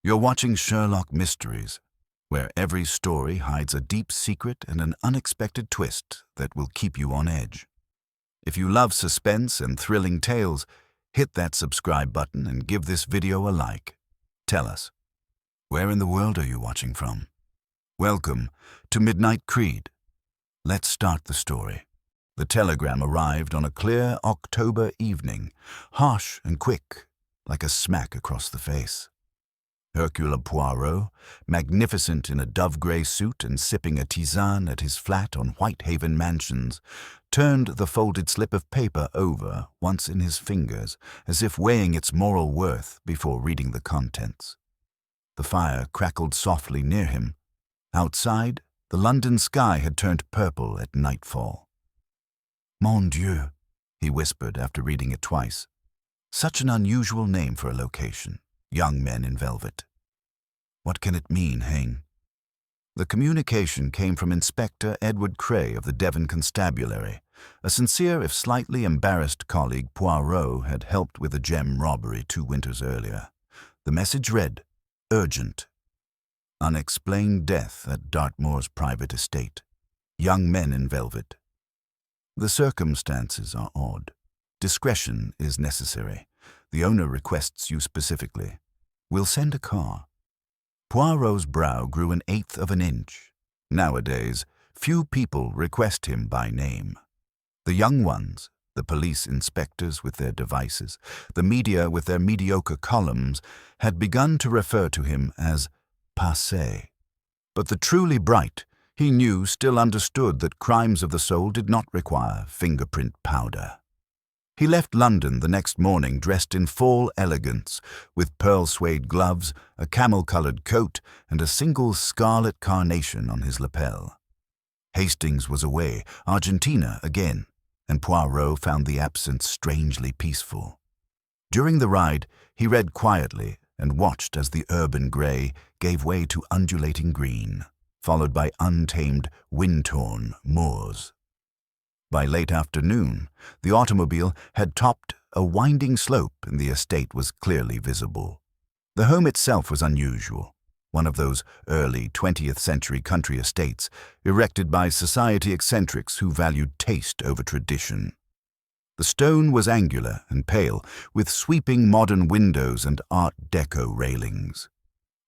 You're watching Sherlock Mysteries, where every story hides a deep secret and an unexpected twist that will keep you on edge. If you love suspense and thrilling tales, hit that subscribe button and give this video a like. Tell us, where in the world are you watching from? Welcome to Midnight Creed. Let's start the story. The telegram arrived on a clear October evening, harsh and quick, like a smack across the face. Hercule Poirot, magnificent in a dove-grey suit and sipping a tisane at his flat on Whitehaven Mansions, turned the folded slip of paper over once in his fingers, as if weighing its moral worth before reading the contents. The fire crackled softly near him. Outside, the London sky had turned purple at nightfall. "Mon Dieu," he whispered after reading it twice. Such an unusual name for a location. Young men in velvet. What can it mean, Hein? The communication came from Inspector Edward Cray of the Devon Constabulary, a sincere if slightly embarrassed colleague Poirot had helped with a gem robbery 2 winters earlier. The message read, "Urgent. Unexplained death at Dartmoor's private estate. Young men in velvet." The circumstances are odd. Discretion is necessary. The owner requests you specifically. We'll send a car. Poirot's brow grew 1/8 of an inch. Nowadays, few people request him by name. The young ones, the police inspectors with their devices, the media with their mediocre columns, had begun to refer to him as passé. But the truly bright, he knew, still understood that crimes of the soul did not require fingerprint powder. He left London the next morning dressed in full elegance, with pearl suede gloves, a camel-colored coat, and a single scarlet carnation on his lapel. Hastings was away, Argentina again, and Poirot found the absence strangely peaceful. During the ride, he read quietly and watched as the urban grey gave way to undulating green, followed by untamed, wind-torn moors. By late afternoon, the automobile had topped a winding slope and the estate was clearly visible. The home itself was unusual, one of those early 20th century country estates erected by society eccentrics who valued taste over tradition. The stone was angular and pale, with sweeping modern windows and Art Deco railings.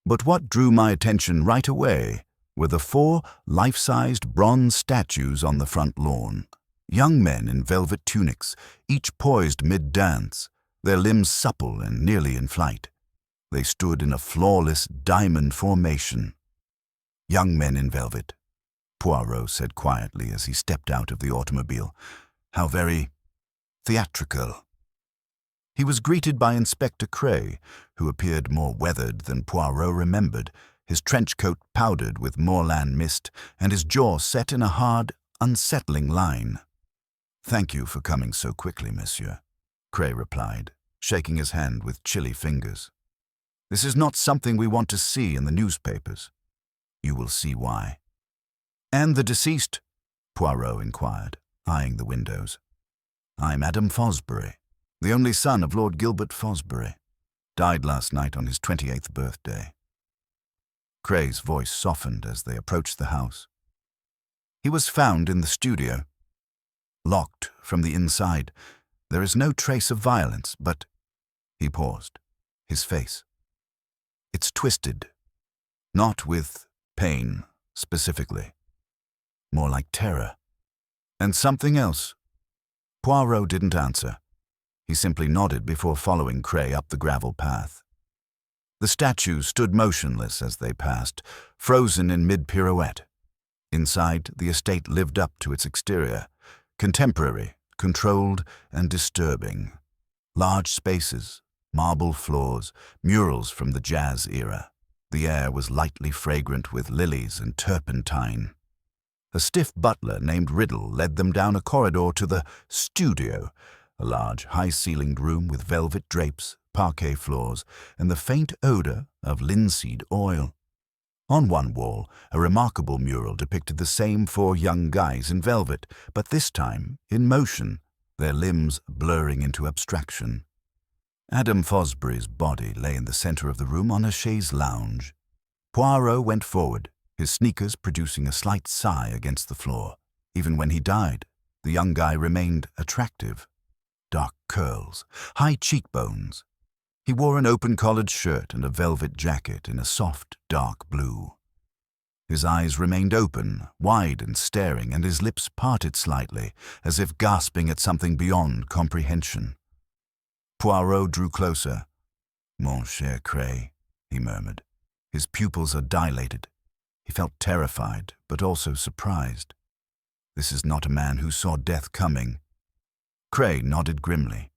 But what drew my attention right away were the 4 life-sized bronze statues on the front lawn. Young men in velvet tunics, each poised mid-dance, their limbs supple and nearly in flight. They stood in a flawless diamond formation. "Young men in velvet," Poirot said quietly as he stepped out of the automobile. "How very theatrical." He was greeted by Inspector Cray, who appeared more weathered than Poirot remembered, his trench coat powdered with moorland mist and his jaw set in a hard, unsettling line. "Thank you for coming so quickly, monsieur," Cray replied, shaking his hand with chilly fingers. "This is not something we want to see in the newspapers. You will see why." "And the deceased?" Poirot inquired, eyeing the windows. "I'm Adam Fosbury, the only son of Lord Gilbert Fosbury. Died last night on his 28th birthday." Cray's voice softened as they approached the house. "He was found in the studio. Locked from the inside. There is no trace of violence, but—" He paused, his face. "It's twisted. Not with pain, specifically. More like terror. And something else." Poirot didn't answer. He simply nodded before following Cray up the gravel path. The statues stood motionless as they passed, frozen in mid-pirouette. Inside, the estate lived up to its exterior. Contemporary, controlled, and disturbing. Large spaces, marble floors, murals from the jazz era. The air was lightly fragrant with lilies and turpentine. A stiff butler named Riddle led them down a corridor to the studio, a large, high-ceilinged room with velvet drapes, parquet floors, and the faint odor of linseed oil. On one wall, a remarkable mural depicted the same 4 young guys in velvet, but this time in motion, their limbs blurring into abstraction. Adam Fosbury's body lay in the center of the room on a chaise lounge. Poirot went forward, his sneakers producing a slight sigh against the floor. Even when he died, the young guy remained attractive. Dark curls, high cheekbones. He wore an open-collared shirt and a velvet jacket in a soft, dark blue. His eyes remained open, wide and staring, and his lips parted slightly, as if gasping at something beyond comprehension. Poirot drew closer. "Mon cher Cray," he murmured. His pupils are dilated. He felt terrified, but also surprised. This is not a man who saw death coming. Cray nodded grimly.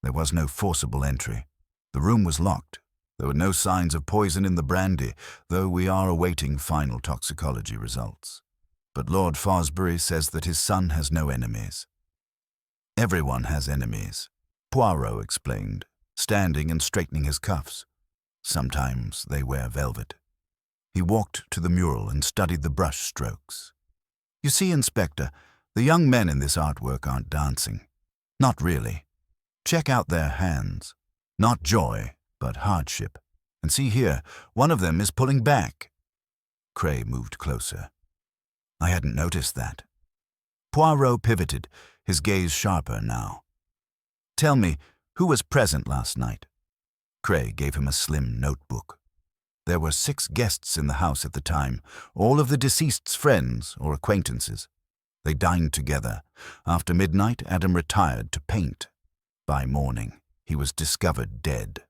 There was no forcible entry. The room was locked. There were no signs of poison in the brandy, though we are awaiting final toxicology results. But Lord Fosbury says that his son has no enemies. "Everyone has enemies," Poirot explained, standing and straightening his cuffs. "Sometimes they wear velvet." He walked to the mural and studied the brush strokes. "You see, Inspector, the young men in this artwork aren't dancing. Not really. Check out their hands. Not joy, but hardship. And see here, one of them is pulling back." Cray moved closer. "I hadn't noticed that." Poirot pivoted, his gaze sharper now. "Tell me, who was present last night?" Cray gave him a slim notebook. There were 6 guests in the house at the time, all of the deceased's friends or acquaintances. They dined together. After midnight, Adam retired to paint. By morning, he was discovered dead.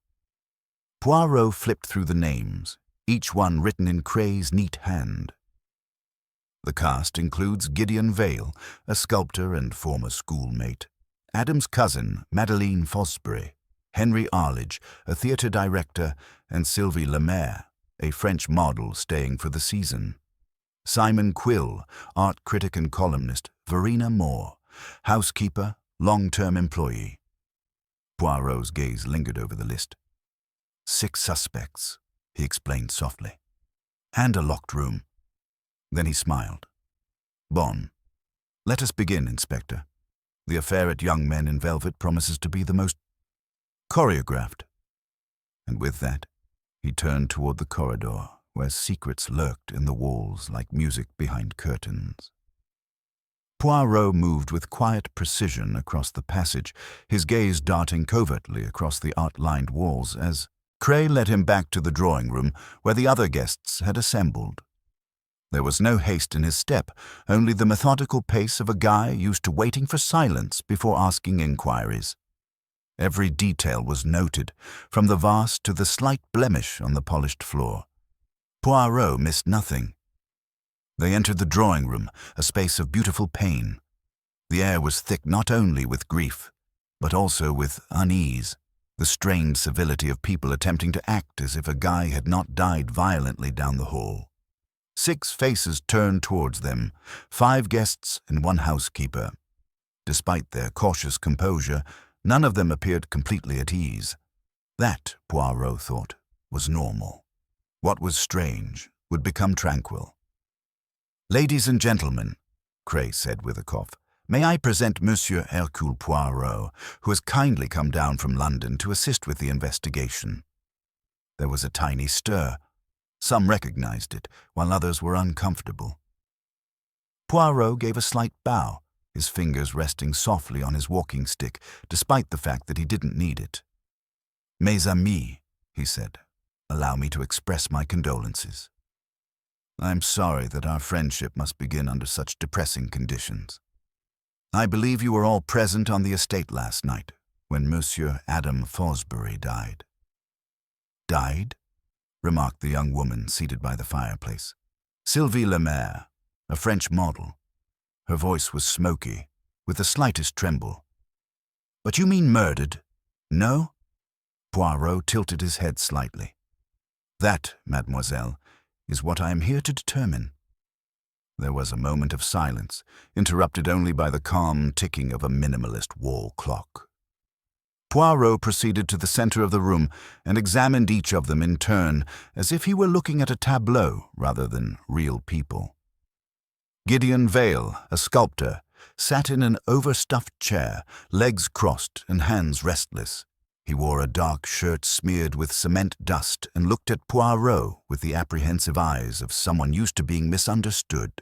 Poirot flipped through the names, each one written in Cray's neat hand. The cast includes Gideon Vale, a sculptor and former schoolmate, Adam's cousin, Madeleine Fosbury, Henry Arledge, a theatre director, and Sylvie Lemaire, a French model staying for the season. Simon Quill, art critic and columnist, Verena Moore, housekeeper, long-term employee. Poirot's gaze lingered over the list. 6 suspects, he explained softly. "And a locked room." Then he smiled. "Bon. Let us begin, Inspector. The affair at Young Men in Velvet promises to be the most choreographed." And with that, he turned toward the corridor, where secrets lurked in the walls like music behind curtains. Poirot moved with quiet precision across the passage, his gaze darting covertly across the art-lined walls as Cray led him back to the drawing room where the other guests had assembled. There was no haste in his step, only the methodical pace of a guy used to waiting for silence before asking inquiries. Every detail was noted, from the vase to the slight blemish on the polished floor. Poirot missed nothing. They entered the drawing room, a space of beautiful pain. The air was thick not only with grief, but also with unease, the strained civility of people attempting to act as if a guy had not died violently down the hall. 6 faces turned towards them, 5 guests and 1 housekeeper. Despite their cautious composure, none of them appeared completely at ease. That, Poirot thought, was normal. What was strange would become tranquil. "Ladies and gentlemen," Cray said with a cough, "may I present Monsieur Hercule Poirot, who has kindly come down from London to assist with the investigation." There was a tiny stir. Some recognized it, while others were uncomfortable. Poirot gave a slight bow, his fingers resting softly on his walking stick, despite the fact that he didn't need it. "Mes amis," he said, "allow me to express my condolences. I'm sorry that our friendship must begin under such depressing conditions. I believe you were all present on the estate last night, when Monsieur Adam Fosbury died." "Died?" remarked the young woman seated by the fireplace. Sylvie Lemaire, a French model. Her voice was smoky, with the slightest tremble. "But you mean murdered? No?" Poirot tilted his head slightly. "That, mademoiselle, is what I am here to determine." There was a moment of silence, interrupted only by the calm ticking of a minimalist wall clock. Poirot proceeded to the center of the room and examined each of them in turn, as if he were looking at a tableau rather than real people. Gideon Vale, a sculptor, sat in an overstuffed chair, legs crossed and hands restless. He wore a dark shirt smeared with cement dust and looked at Poirot with the apprehensive eyes of someone used to being misunderstood.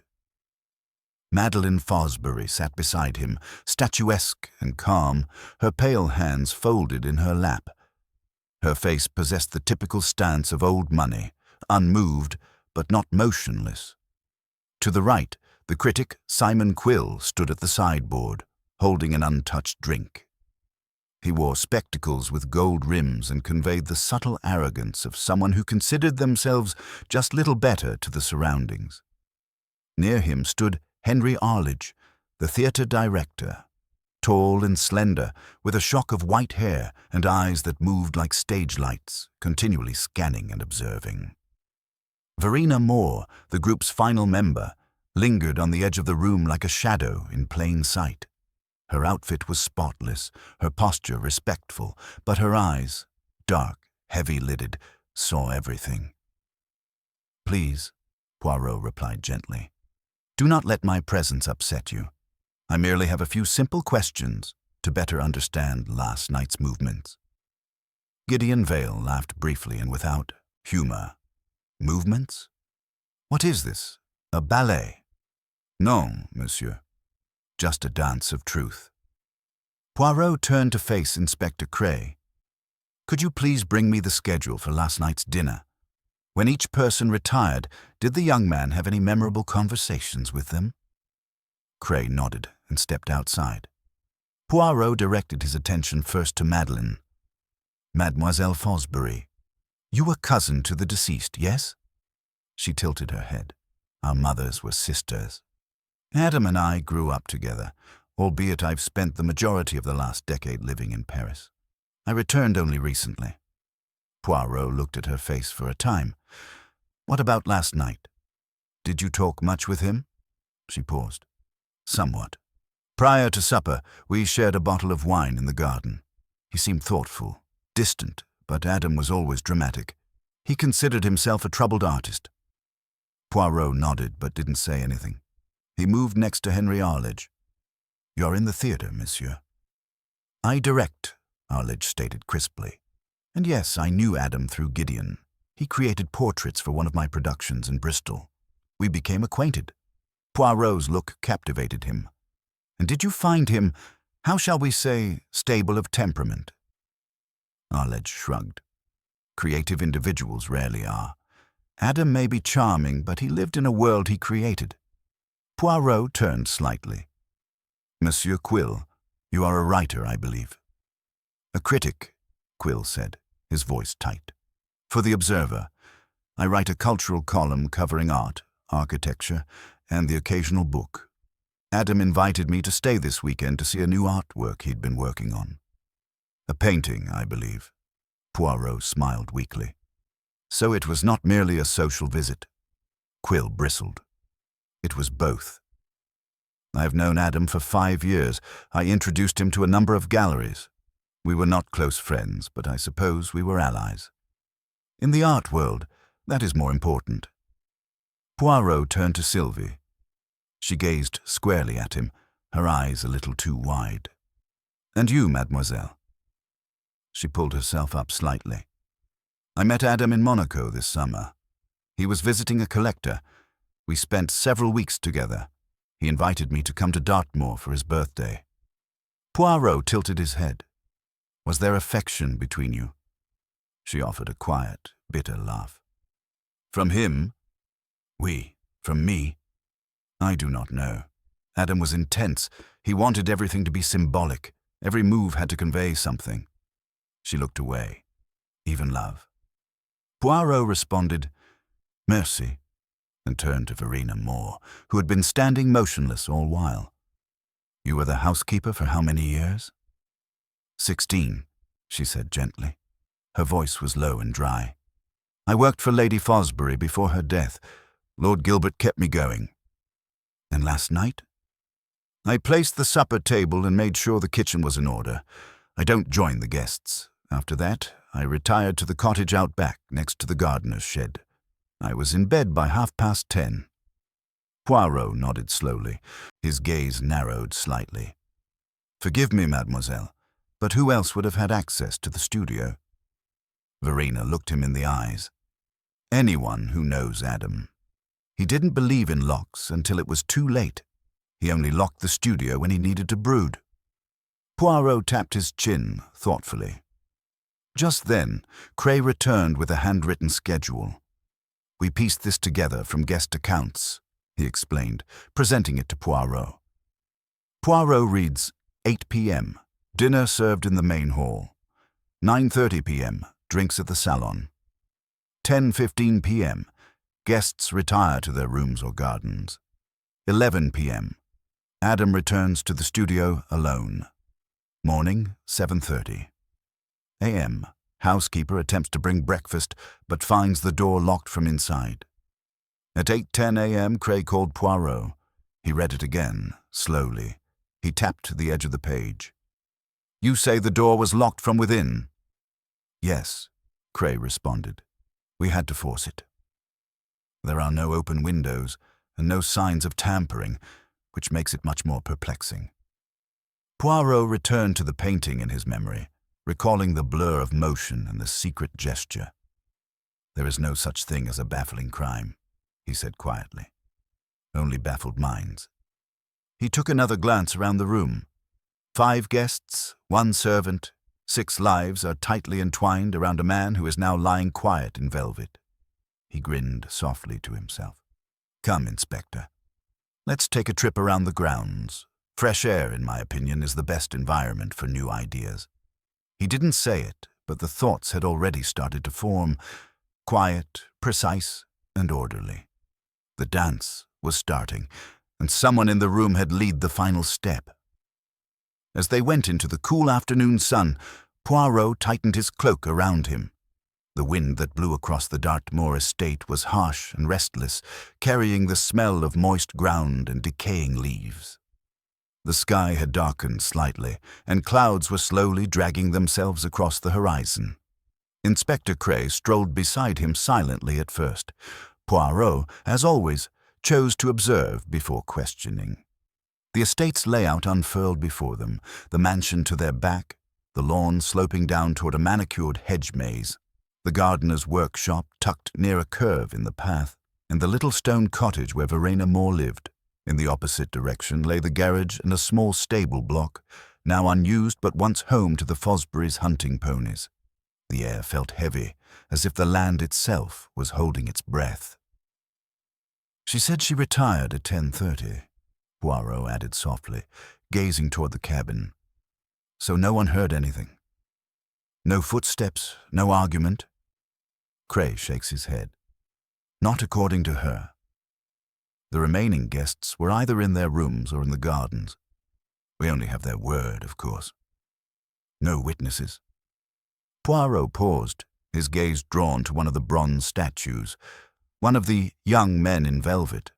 Madeleine Fosbury sat beside him, statuesque and calm, her pale hands folded in her lap. Her face possessed the typical stance of old money, unmoved but not motionless. To the right, the critic, Simon Quill, stood at the sideboard, holding an untouched drink. He wore spectacles with gold rims and conveyed the subtle arrogance of someone who considered themselves just little better to the surroundings. Near him stood Henry Arledge, the theatre director, tall and slender, with a shock of white hair and eyes that moved like stage lights, continually scanning and observing. Verena Moore, the group's final member, lingered on the edge of the room like a shadow in plain sight. Her outfit was spotless, her posture respectful, but her eyes, dark, heavy-lidded, saw everything. "Please," Poirot replied gently, "do not let my presence upset you. I merely have a few simple questions to better understand last night's movements." Gideon Vale laughed briefly and without humor. "Movements? What is this? A ballet?" "Non, monsieur. Just a dance of truth." Poirot turned to face Inspector Cray. "Could you please bring me the schedule for last night's dinner? When each person retired, did the young man have any memorable conversations with them?" Cray nodded and stepped outside. Poirot directed his attention first to Madeleine. "Mademoiselle Fosbury, you were cousin to the deceased, yes?" She tilted her head. "Our mothers were sisters. Adam and I grew up together, albeit I've spent the majority of the last decade living in Paris. I returned only recently." Poirot looked at her face for a time. "What about last night? Did you talk much with him?" She paused. "Somewhat. Prior to supper, we shared a bottle of wine in the garden. He seemed thoughtful, distant, but Adam was always dramatic. He considered himself a troubled artist." Poirot nodded but didn't say anything. He moved next to Henry Arledge. "You're in the theatre, monsieur." "I direct," Arledge stated crisply. "And yes, I knew Adam through Gideon. He created portraits for one of my productions in Bristol. We became acquainted." Poirot's look captivated him. "And did you find him, how shall we say, stable of temperament?" Arledge shrugged. "Creative individuals rarely are. Adam may be charming, but he lived in a world he created." Poirot turned slightly. "Monsieur Quill, you are a writer, I believe." "A critic," Quill said, his voice tight. "For the Observer. I write a cultural column covering art, architecture, and the occasional book. Adam invited me to stay this weekend to see a new artwork he'd been working on." "A painting, I believe." Poirot smiled weakly. "So it was not merely a social visit." Quill bristled. "It was both. I've known Adam for 5 years. I introduced him to a number of galleries. We were not close friends, but I suppose we were allies. In the art world, that is more important." Poirot turned to Sylvie. She gazed squarely at him, her eyes a little too wide. "And you, mademoiselle?" She pulled herself up slightly. "I met Adam in Monaco this summer. He was visiting a collector. We spent several weeks together. He invited me to come to Dartmoor for his birthday." Poirot tilted his head. "Was there affection between you?" She offered a quiet, bitter laugh. "From him?" "Oui, from me. I do not know. Adam was intense. He wanted everything to be symbolic. Every move had to convey something." She looked away. "Even love." Poirot responded, "Merci," and turned to Verena Moore, who had been standing motionless all while. "You were the housekeeper for how many years?" 16, she said gently. Her voice was low and dry. "I worked for Lady Fosbury before her death. Lord Gilbert kept me going." "And last night?" "I placed the supper table and made sure the kitchen was in order. I don't join the guests. After that, I retired to the cottage out back, next to the gardener's shed. I was in bed by 10:30. Poirot nodded slowly. His gaze narrowed slightly. "Forgive me, mademoiselle. But who else would have had access to the studio? Verena looked him in the eyes. Anyone who knows Adam. He didn't believe in locks until it was too late. He only locked the studio when he needed to brood. Poirot tapped his chin thoughtfully. Just then, Cray returned with a handwritten schedule. "We pieced this together from guest accounts," he explained, presenting it to Poirot. Poirot reads 8 p.m., dinner served in the main hall. 9:30 p.m., drinks at the salon. 10:15 p.m., guests retire to their rooms or gardens. 11 p.m., Adam returns to the studio alone. Morning, 7:30 a.m., housekeeper attempts to bring breakfast but finds the door locked from inside. At 8:10 a.m., Cray called Poirot. He read it again, slowly. He tapped the edge of the page. "You say the door was locked from within?" "Yes," Cray responded. "We had to force it. There are no open windows and no signs of tampering, which makes it much more perplexing." Poirot returned to the painting in his memory, recalling the blur of motion and the secret gesture. "There is no such thing as a baffling crime," he said quietly. "Only baffled minds." He took another glance around the room. 5 guests, 1 servant, 6 lives are tightly entwined around a man who is now lying quiet in velvet. He grinned softly to himself. "Come, Inspector. Let's take a trip around the grounds. Fresh air, in my opinion, is the best environment for new ideas." He didn't say it, but the thoughts had already started to form, quiet, precise, and orderly. The dance was starting, and someone in the room had lead the final step. As they went into the cool afternoon sun, Poirot tightened his cloak around him. The wind that blew across the Dartmoor estate was harsh and restless, carrying the smell of moist ground and decaying leaves. The sky had darkened slightly, and clouds were slowly dragging themselves across the horizon. Inspector Cray strolled beside him silently at first. Poirot, as always, chose to observe before questioning. The estate's layout unfurled before them, the mansion to their back, the lawn sloping down toward a manicured hedge maze, the gardener's workshop tucked near a curve in the path, and the little stone cottage where Verena Moore lived. In the opposite direction lay the garage and a small stable block, now unused but once home to the Fosburys' hunting ponies. The air felt heavy, as if the land itself was holding its breath. "She said she retired at 10:30, Poirot added softly, gazing toward the cabin. "So no one heard anything? No footsteps, no argument?" Cray shakes his head. "Not according to her. The remaining guests were either in their rooms or in the gardens. We only have their word, of course." "No witnesses?" Poirot paused, his gaze drawn to one of the bronze statues, one of the young men in velvet.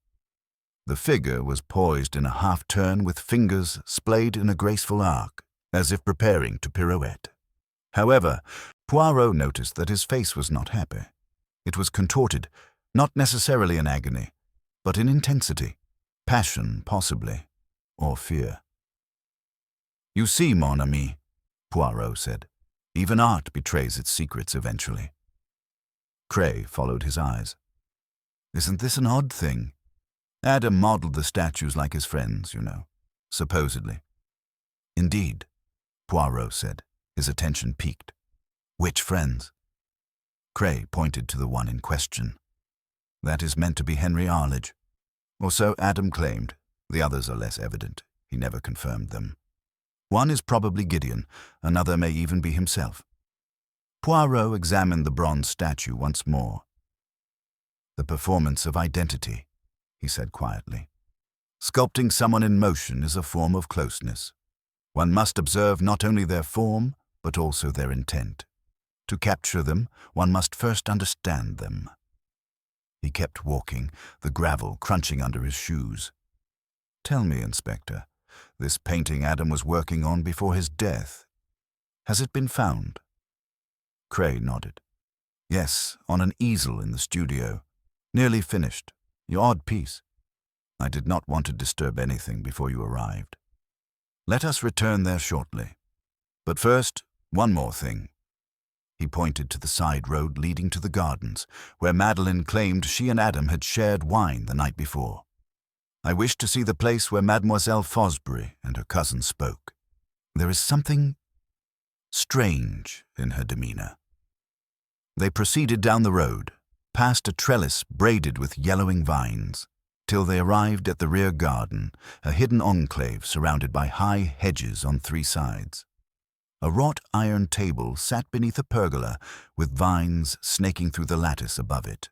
The figure was poised in a half-turn with fingers splayed in a graceful arc, as if preparing to pirouette. However, Poirot noticed that his face was not happy. It was contorted, not necessarily in agony, but in intensity, passion possibly, or fear. "You see, mon ami," Poirot said, "even art betrays its secrets eventually." Cray followed his eyes. "Isn't this an odd thing? Adam modeled the statues like his friends, you know, supposedly." "Indeed," Poirot said, his attention piqued. "Which friends?" Cray pointed to the one in question. "That is meant to be Henry Arledge. Or so Adam claimed. The others are less evident. He never confirmed them. One is probably Gideon, another may even be himself." Poirot examined the bronze statue once more. "The performance of identity," he said quietly. "Sculpting someone in motion is a form of closeness. One must observe not only their form, but also their intent. To capture them, one must first understand them." He kept walking, the gravel crunching under his shoes. "Tell me, Inspector, this painting Adam was working on before his death, has it been found?" Cray nodded. "Yes, on an easel in the studio. Nearly finished. Your odd piece. I did not want to disturb anything before you arrived. Let us return there shortly." But first, one more thing. He pointed to the side road leading to the gardens, where Madeline claimed she and Adam had shared wine the night before. I wish to see the place where Mademoiselle Fosbury and her cousin spoke. There is something strange in her demeanor. They proceeded down the road, past a trellis braided with yellowing vines, till they arrived at the rear garden, a hidden enclave surrounded by high hedges on 3 sides. A wrought iron table sat beneath a pergola with vines snaking through the lattice above it.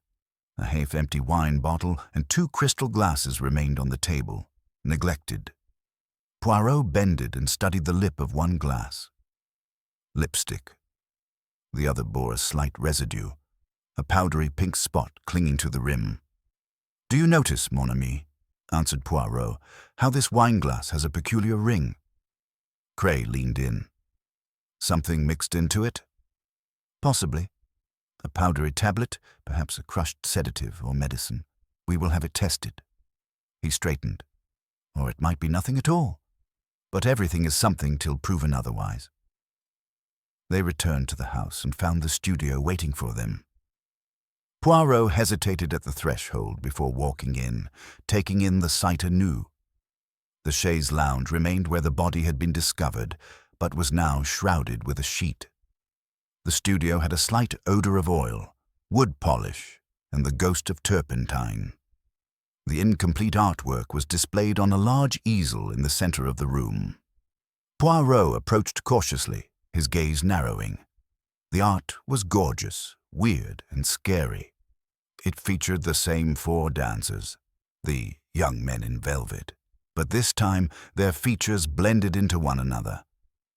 A half-empty wine bottle and 2 crystal glasses remained on the table, neglected. Poirot bended and studied the lip of one glass. Lipstick. The other bore a slight residue, a powdery pink spot clinging to the rim. "Do you notice, mon ami," answered Poirot, "how this wine-glass has a peculiar ring?" Cray leaned in. "Something mixed into it?" "Possibly. A powdery tablet, perhaps a crushed sedative or medicine. We will have it tested." He straightened. "Or it might be nothing at all. But everything is something till proven otherwise." They returned to the house and found the studio waiting for them. Poirot hesitated at the threshold before walking in, taking in the sight anew. The chaise lounge remained where the body had been discovered, but was now shrouded with a sheet. The studio had a slight odor of oil, wood polish, and the ghost of turpentine. The incomplete artwork was displayed on a large easel in the center of the room. Poirot approached cautiously, his gaze narrowing. The art was gorgeous, weird, and scary. It featured the same 4 dancers, the young men in velvet, but this time their features blended into one another.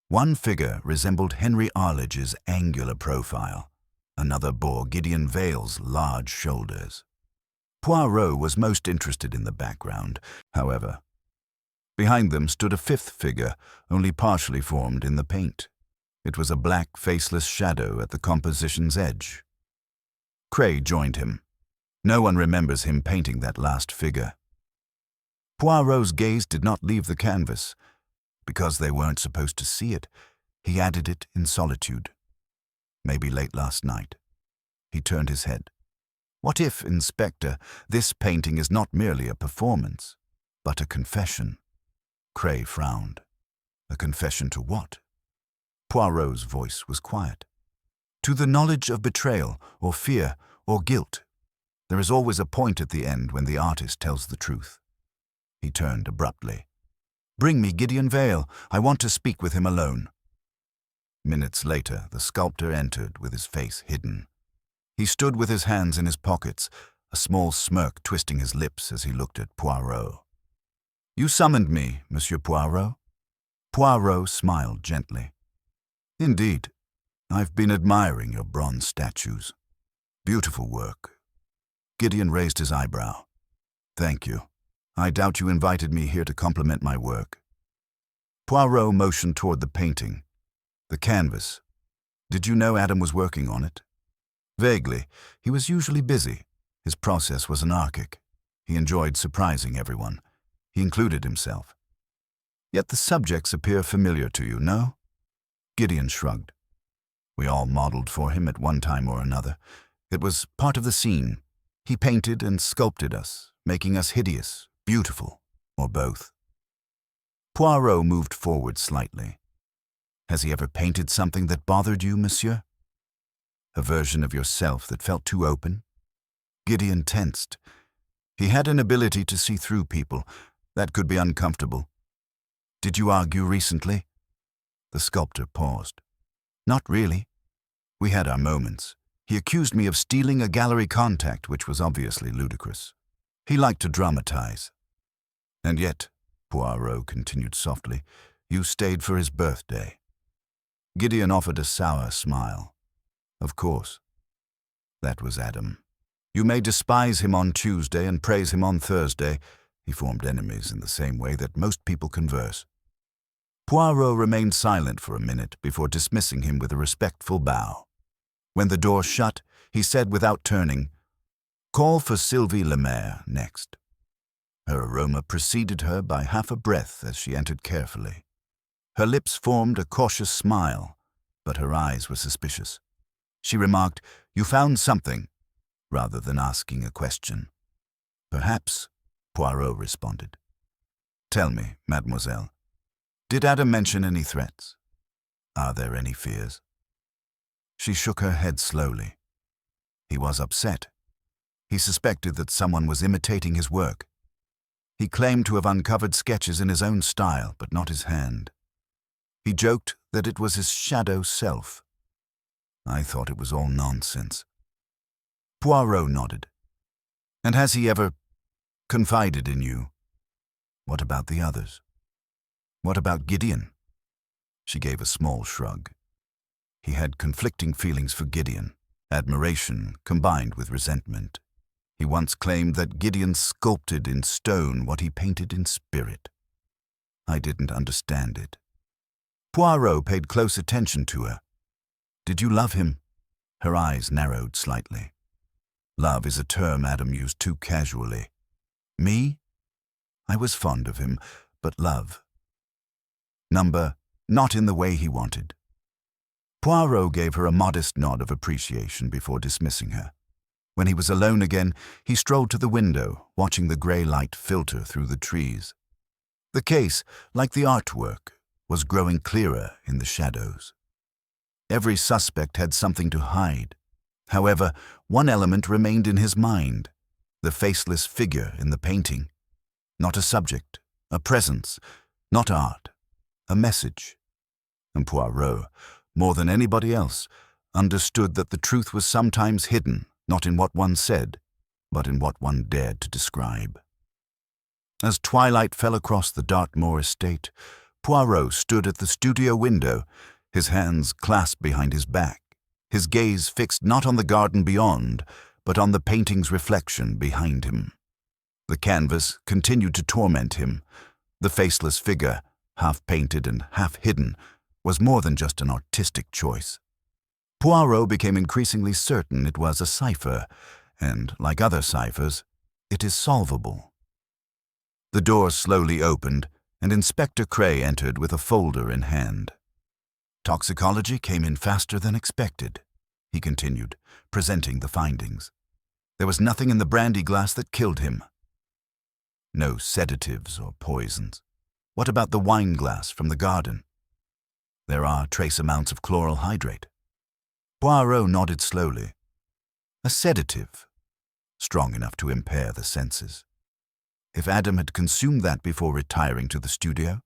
One figure resembled Henry Arledge's angular profile. Another bore Gideon Vale's large shoulders. Poirot was most interested in the background, however. Behind them stood a 5th figure, only partially formed in the paint. It was a black, faceless shadow at the composition's edge. Cray joined him. No one remembers him painting that last figure. Poirot's gaze did not leave the canvas. Because they weren't supposed to see it, he added it in solitude. Maybe late last night. He turned his head. What if, Inspector, this painting is not merely a performance, but a confession? Cray frowned. A confession to what? Poirot's voice was quiet. To the knowledge of betrayal, or fear, or guilt. There is always a point at the end when the artist tells the truth. He turned abruptly. "Bring me Gideon Vale. I want to speak with him alone." Minutes later, the sculptor entered with his face hidden. He stood with his hands in his pockets, a small smirk twisting his lips as he looked at Poirot. "You summoned me, Monsieur Poirot?" Poirot smiled gently. "Indeed. I've been admiring your bronze statues. Beautiful work." Gideon raised his eyebrow. "Thank you. I doubt you invited me here to compliment my work." Poirot motioned toward the painting. "The canvas. Did you know Adam was working on it?" "Vaguely. He was usually busy. His process was anarchic. He enjoyed surprising everyone. He included himself. Yet the subjects appear familiar to you, no?" Gideon shrugged. "We all modeled for him at one time or another. It was part of the scene. He painted and sculpted us, making us hideous, beautiful, or both." Poirot moved forward slightly. "Has he ever painted something that bothered you, monsieur? A version of yourself that felt too open?" Gideon tensed. He had an ability to see through people. That could be uncomfortable. "Did you argue recently?" The sculptor paused. "Not really. We had our moments. He accused me of stealing a gallery contact, which was obviously ludicrous. He liked to dramatize. And yet," Poirot continued softly, "you stayed for his birthday." Gideon offered a sour smile. "Of course. That was Adam. You may despise him on Tuesday and praise him on Thursday. He formed enemies in the same way that most people converse." Poirot remained silent for a minute before dismissing him with a respectful bow. When the door shut, he said without turning, "Call for Sylvie Lemaire next." Her aroma preceded her by half a breath as she entered carefully. Her lips formed a cautious smile, but her eyes were suspicious. She remarked, "You found something," rather than asking a question. "Perhaps," Poirot responded. "Tell me, mademoiselle, did Adam mention any threats? Are there any fears?" She shook her head slowly. He was upset. He suspected that someone was imitating his work. He claimed to have uncovered sketches in his own style, but not his hand. He joked that it was his shadow self. I thought it was all nonsense. Poirot nodded. "And has he ever confided in you? What about the others? What about Gideon?" She gave a small shrug. He had conflicting feelings for Gideon, admiration combined with resentment. He once claimed that Gideon sculpted in stone what he painted in spirit. I didn't understand it. Poirot paid close attention to her. "Did you love him?" Her eyes narrowed slightly. Love is a term Adam used too casually. Me? I was fond of him, but love. Not in the way he wanted. Poirot gave her a modest nod of appreciation before dismissing her. When he was alone again, he strolled to the window, watching the grey light filter through the trees. The case, like the artwork, was growing clearer in the shadows. Every suspect had something to hide. However, one element remained in his mind, the faceless figure in the painting. Not a subject, a presence, not art, a message. And Poirot, more than anybody else, understood that the truth was sometimes hidden, not in what one said, but in what one dared to describe. As twilight fell across the Dartmoor estate, Poirot stood at the studio window, his hands clasped behind his back, his gaze fixed not on the garden beyond, but on the painting's reflection behind him. The canvas continued to torment him. The faceless figure, half-painted and half-hidden, was more than just an artistic choice. Poirot became increasingly certain it was a cipher, and, like other ciphers, it is solvable. The door slowly opened, and Inspector Cray entered with a folder in hand. "Toxicology came in faster than expected," he continued, presenting the findings. "There was nothing in the brandy glass that killed him. No sedatives or poisons. What about the wine glass from the garden? There are trace amounts of chloral hydrate." Poirot nodded slowly. A sedative, strong enough to impair the senses. If Adam had consumed that before retiring to the studio,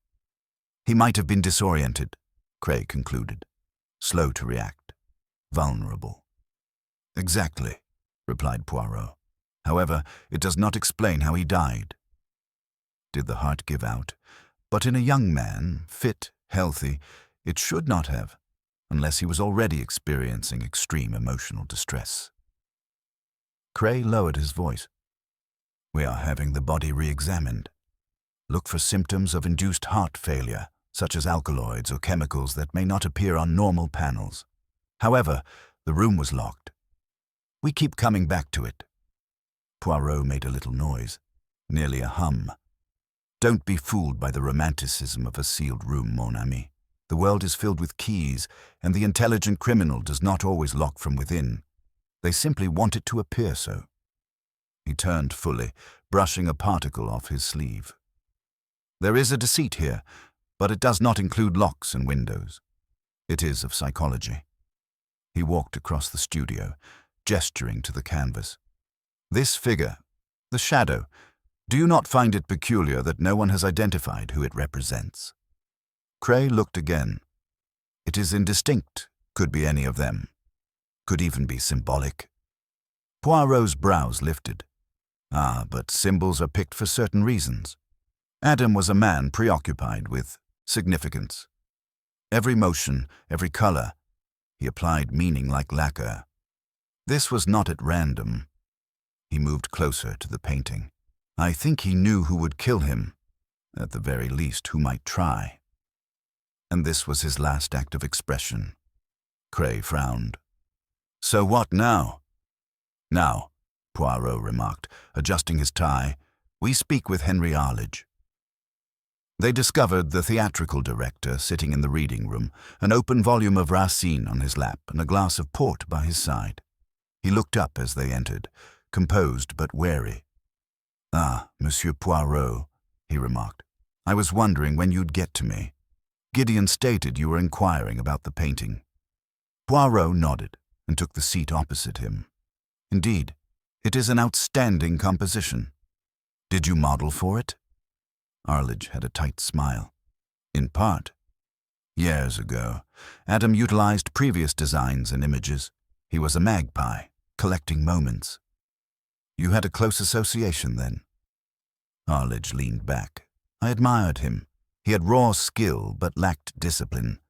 he might have been disoriented, Cray concluded, slow to react, vulnerable. "Exactly," replied Poirot. "However, it does not explain how he died. Did the heart give out? But in a young man, fit, healthy, it should not have, unless he was already experiencing extreme emotional distress." Cray lowered his voice. "We are having the body re-examined. Look for symptoms of induced heart failure, such as alkaloids or chemicals that may not appear on normal panels. However, the room was locked. We keep coming back to it." Poirot made a little noise, nearly a hum. "Don't be fooled by the romanticism of a sealed room, mon ami. The world is filled with keys, and the intelligent criminal does not always lock from within. They simply want it to appear so." He turned fully, brushing a particle off his sleeve. "There is a deceit here, but it does not include locks and windows. It is of psychology." He walked across the studio, gesturing to the canvas. "This figure, the shadow, do you not find it peculiar that no one has identified who it represents?" Cray looked again. "It is indistinct, could be any of them. Could even be symbolic." Poirot's brows lifted. "Ah, but symbols are picked for certain reasons. Adam was a man preoccupied with significance. Every motion, every color, he applied meaning like lacquer. This was not at random." He moved closer to the painting. "I think he knew who would kill him, at the very least who might try. And this was his last act of expression." Cray frowned. "So what now?" "Now," Poirot remarked, adjusting his tie, "we speak with Henry Arledge." They discovered the theatrical director sitting in the reading room, an open volume of Racine on his lap and a glass of port by his side. He looked up as they entered, composed but wary. "Ah, Monsieur Poirot," he remarked. "I was wondering when you'd get to me. Gideon stated you were inquiring about the painting." Poirot nodded and took the seat opposite him. "Indeed, it is an outstanding composition. Did you model for it?" Arledge had a tight smile. "In part. Years ago, Adam utilized previous designs and images. He was a magpie, collecting moments." "You had a close association then?" Arledge leaned back. "I admired him. He had raw skill but lacked discipline.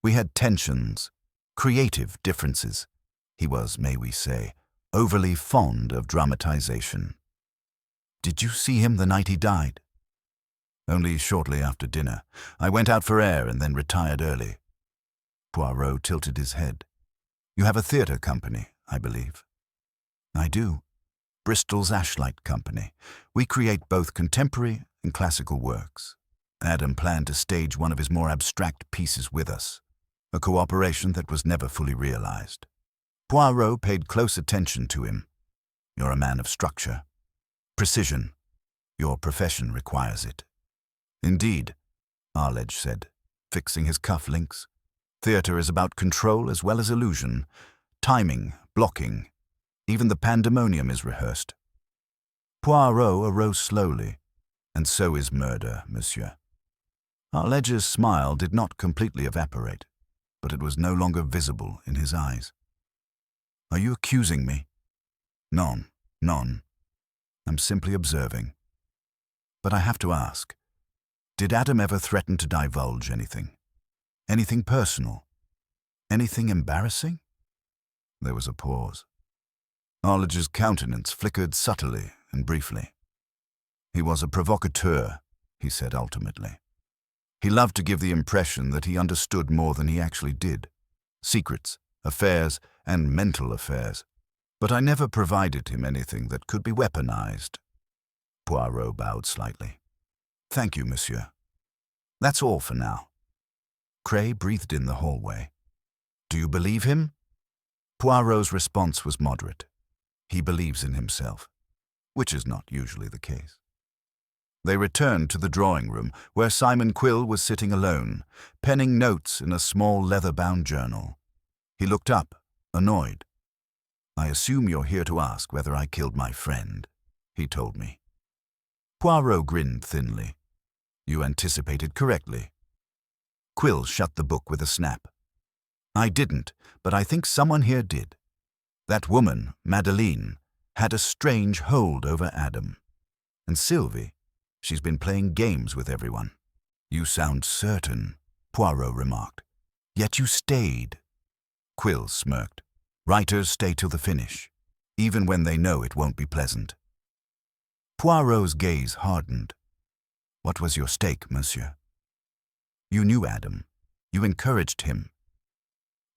We had tensions, creative differences. He was, may we say, overly fond of dramatization." "Did you see him the night he died?" "Only shortly after dinner. I went out for air and then retired early." Poirot tilted his head. "You have a theatre company, I believe." "I do. Bristol's Ashlight Company. We create both contemporary and classical works. Adam planned to stage one of his more abstract pieces with us, a cooperation that was never fully realized." Poirot paid close attention to him. "You're a man of structure. Precision. Your profession requires it." "Indeed," Arledge said, fixing his cufflinks. "Theatre is about control as well as illusion, timing, blocking. Even the pandemonium is rehearsed." Poirot arose slowly. "And so is murder, monsieur." Arledge's smile did not completely evaporate, but it was no longer visible in his eyes. "Are you accusing me?" "Non, non. I'm simply observing. But I have to ask, did Adam ever threaten to divulge anything? Anything personal? Anything embarrassing?" There was a pause. Arledge's countenance flickered subtly and briefly. "He was a provocateur," he said ultimately. "He loved to give the impression that he understood more than he actually did. Secrets, affairs, and mental affairs. But I never provided him anything that could be weaponized." Poirot bowed slightly. "Thank you, monsieur. That's all for now." Cray breathed in the hallway. "Do you believe him?" Poirot's response was moderate. He believes in himself, which is not usually the case. They returned to the drawing room, where Simon Quill was sitting alone, penning notes in a small leather-bound journal. He looked up, annoyed. "I assume you're here to ask whether I killed my friend," he told me. Poirot grinned thinly. "You anticipated correctly." Quill shut the book with a snap. "I didn't, but I think someone here did. That woman, Madeleine, had a strange hold over Adam. And Sylvie, she's been playing games with everyone." "You sound certain," Poirot remarked. "Yet you stayed." Quill smirked. "Writers stay till the finish, even when they know it won't be pleasant." Poirot's gaze hardened. "What was your stake, monsieur?" "You knew Adam. You encouraged him.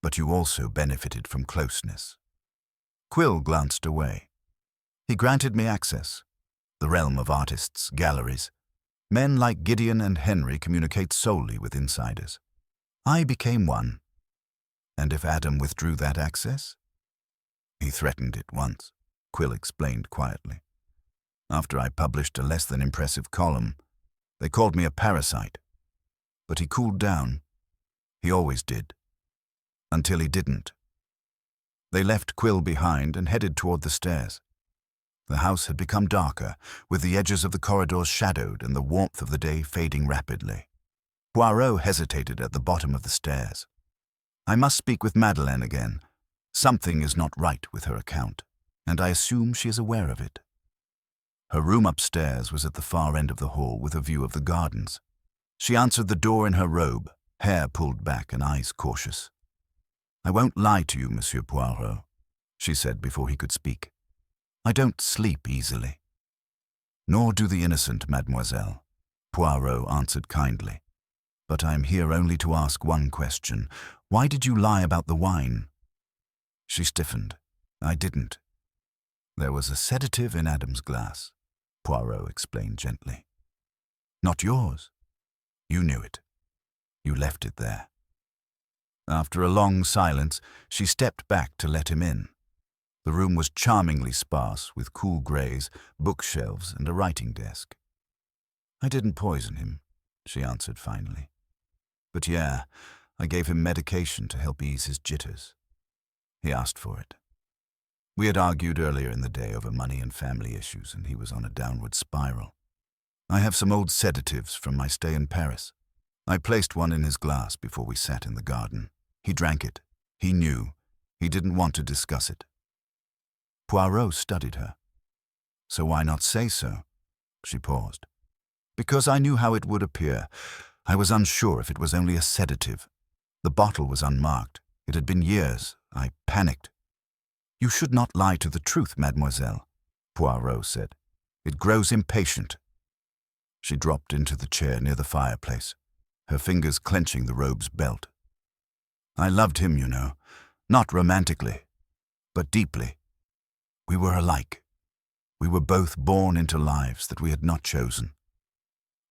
But you also benefited from closeness." Quill glanced away. "He granted me access. The realm of artists, galleries. Men like Gideon and Henry communicate solely with insiders. I became one. And if Adam withdrew that access?" "He threatened it once," Quill explained quietly. "After I published a less than impressive column, they called me a parasite. But he cooled down. He always did. Until he didn't." They left Quill behind and headed toward the stairs. The house had become darker, with the edges of the corridors shadowed and the warmth of the day fading rapidly. Poirot hesitated at the bottom of the stairs. "I must speak with Madeleine again. Something is not right with her account, and I assume she is aware of it." Her room upstairs was at the far end of the hall with a view of the gardens. She answered the door in her robe, hair pulled back and eyes cautious. "I won't lie to you, Monsieur Poirot," she said before he could speak. "I don't sleep easily." "Nor do the innocent, mademoiselle," Poirot answered kindly. "But I am here only to ask one question. Why did you lie about the wine?" She stiffened. "I didn't." "There was a sedative in Adam's glass," Poirot explained gently. "Not yours." You knew it. You left it there." After a long silence, she stepped back to let him in. The room was charmingly sparse, with cool greys, bookshelves, and a writing desk. "I didn't poison him," she answered finally. "But yeah, I gave him medication to help ease his jitters. He asked for it. We had argued earlier in the day over money and family issues, and he was on a downward spiral. I have some old sedatives from my stay in Paris. I placed one in his glass before we sat in the garden. He drank it. He knew. He didn't want to discuss it." Poirot studied her. "So why not say so?" She paused. "Because I knew how it would appear. I was unsure if it was only a sedative. The bottle was unmarked. It had been years. I panicked." "You should not lie to the truth, mademoiselle," Poirot said. "It grows impatient." She dropped into the chair near the fireplace, her fingers clenching the robe's belt. "I loved him, you know, not romantically, but deeply. We were alike. We were both born into lives that we had not chosen.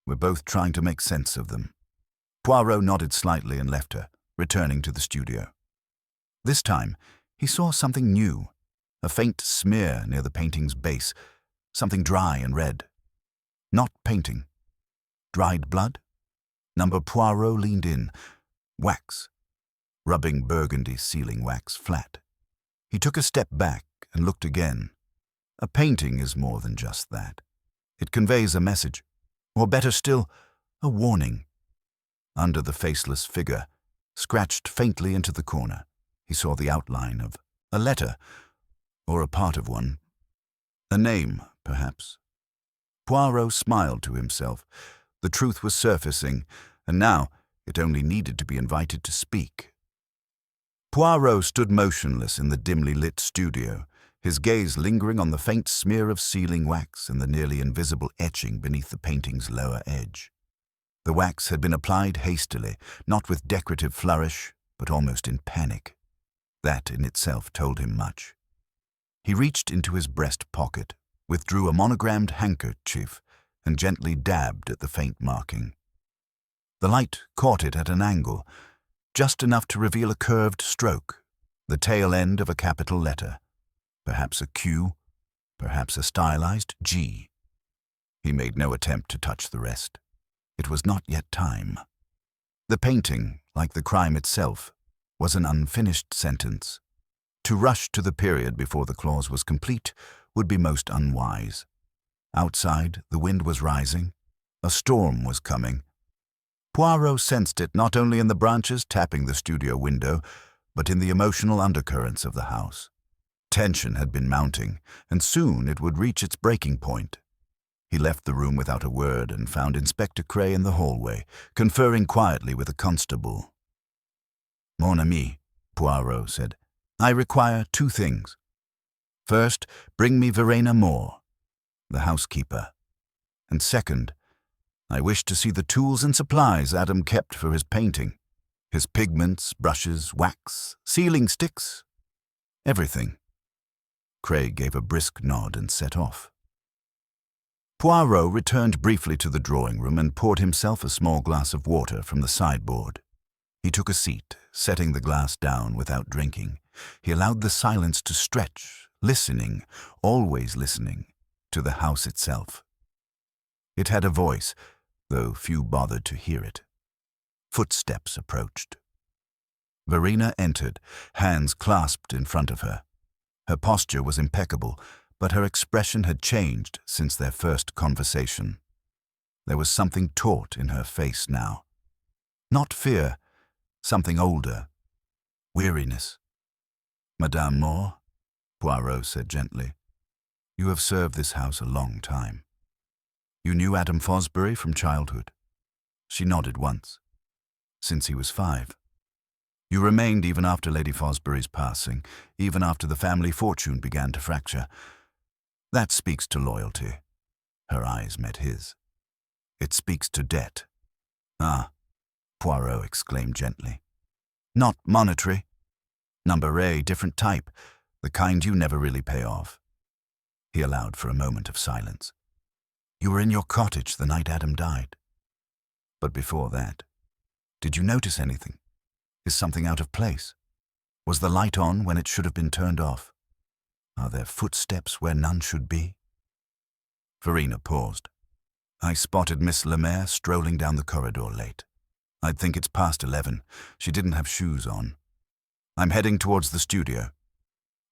We're both trying to make sense of them." Poirot nodded slightly and left her, returning to the studio. This time, he saw something new, a faint smear near the painting's base, something dry and red. Not painting. Dried blood? Number Poirot leaned in. Wax. Rubbing burgundy sealing wax flat. He took a step back and looked again. A painting is more than just that. It conveys a message, or better still, a warning. Under the faceless figure, scratched faintly into the corner, he saw the outline of a letter, or a part of one. A name, perhaps. Poirot smiled to himself. The truth was surfacing, and now it only needed to be invited to speak. Poirot stood motionless in the dimly lit studio, his gaze lingering on the faint smear of sealing wax and the nearly invisible etching beneath the painting's lower edge. The wax had been applied hastily, not with decorative flourish, but almost in panic. That in itself told him much. He reached into his breast pocket, withdrew a monogrammed handkerchief, and gently dabbed at the faint marking. The light caught it at an angle, just enough to reveal a curved stroke, the tail end of a capital letter, perhaps a Q, perhaps a stylized G. He made no attempt to touch the rest. It was not yet time. The painting, like the crime itself, was an unfinished sentence. To rush to the period before the clause was complete would be most unwise. Outside, the wind was rising. A storm was coming. Poirot sensed it not only in the branches tapping the studio window, but in the emotional undercurrents of the house. Tension had been mounting, and soon it would reach its breaking point. He left the room without a word and found Inspector Cray in the hallway, conferring quietly with a constable. "Mon ami," Poirot said, "I require 2 things. First, bring me Verena Moore, the housekeeper. And second, I wish to see the tools and supplies Adam kept for his painting. His pigments, brushes, wax, sealing sticks, everything." Craig gave a brisk nod and set off. Poirot returned briefly to the drawing room and poured himself a small glass of water from the sideboard. He took a seat, setting the glass down without drinking. He allowed the silence to stretch, listening, always listening, to the house itself. It had a voice, though few bothered to hear it. Footsteps approached. Verena entered, hands clasped in front of her. Her posture was impeccable, but her expression had changed since their first conversation. There was something taut in her face now. Not fear, something older. Weariness. "Madame Moore," Poirot said gently, "you have served this house a long time. You knew Adam Fosbury from childhood." She nodded once. "Since he was 5. You remained even after Lady Fosbury's passing, even after the family fortune began to fracture. That speaks to loyalty." Her eyes met his. "It speaks to debt." "Ah," Poirot exclaimed gently. "Not monetary. Number A, different type, the kind you never really pay off." He allowed for a moment of silence. "You were in your cottage the night Adam died." But before that, did you notice anything? Is something out of place? Was the light on when it should have been turned off? Are there footsteps where none should be? Verena paused. I spotted Miss Lemaire strolling down the corridor late. I'd think it's past 11. She didn't have shoes on. I'm heading towards the studio.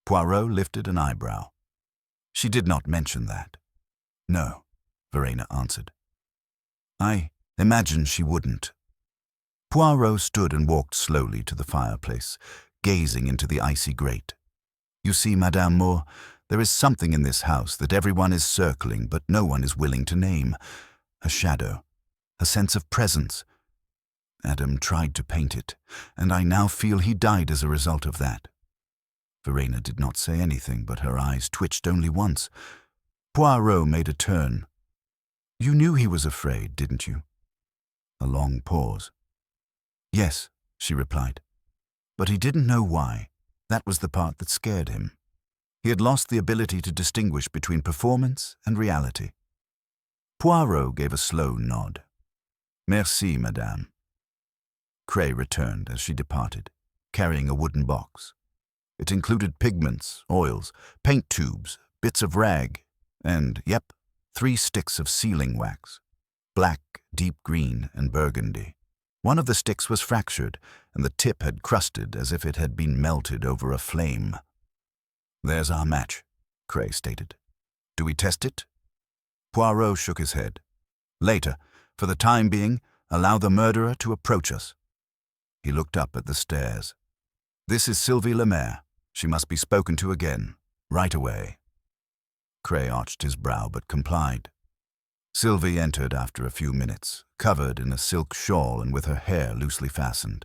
Poirot lifted an eyebrow. She did not mention that. No, Verena answered. I imagine she wouldn't. Poirot stood and walked slowly to the fireplace, gazing into the icy grate. You see, Madame Moore, there is something in this house that everyone is circling but no one is willing to name. A shadow, a sense of presence. Adam tried to paint it, and I now feel he died as a result of that. Verena did not say anything, but her eyes twitched only once. Poirot made a turn. You knew he was afraid, didn't you? A long pause. Yes, she replied. But he didn't know why. That was the part that scared him. He had lost the ability to distinguish between performance and reality. Poirot gave a slow nod. Merci, madame. Cray returned as she departed, carrying a wooden box. It included pigments, oils, paint tubes, bits of rag, and, 3 sticks of sealing wax, black, deep green, and burgundy. One of the sticks was fractured, and the tip had crusted as if it had been melted over a flame. There's our match, Cray stated. Do we test it? Poirot shook his head. Later, for the time being, allow the murderer to approach us. He looked up at the stairs. This is Sylvie Lemaire. She must be spoken to again, right away. Cray arched his brow but complied. Sylvie entered after a few minutes, covered in a silk shawl and with her hair loosely fastened.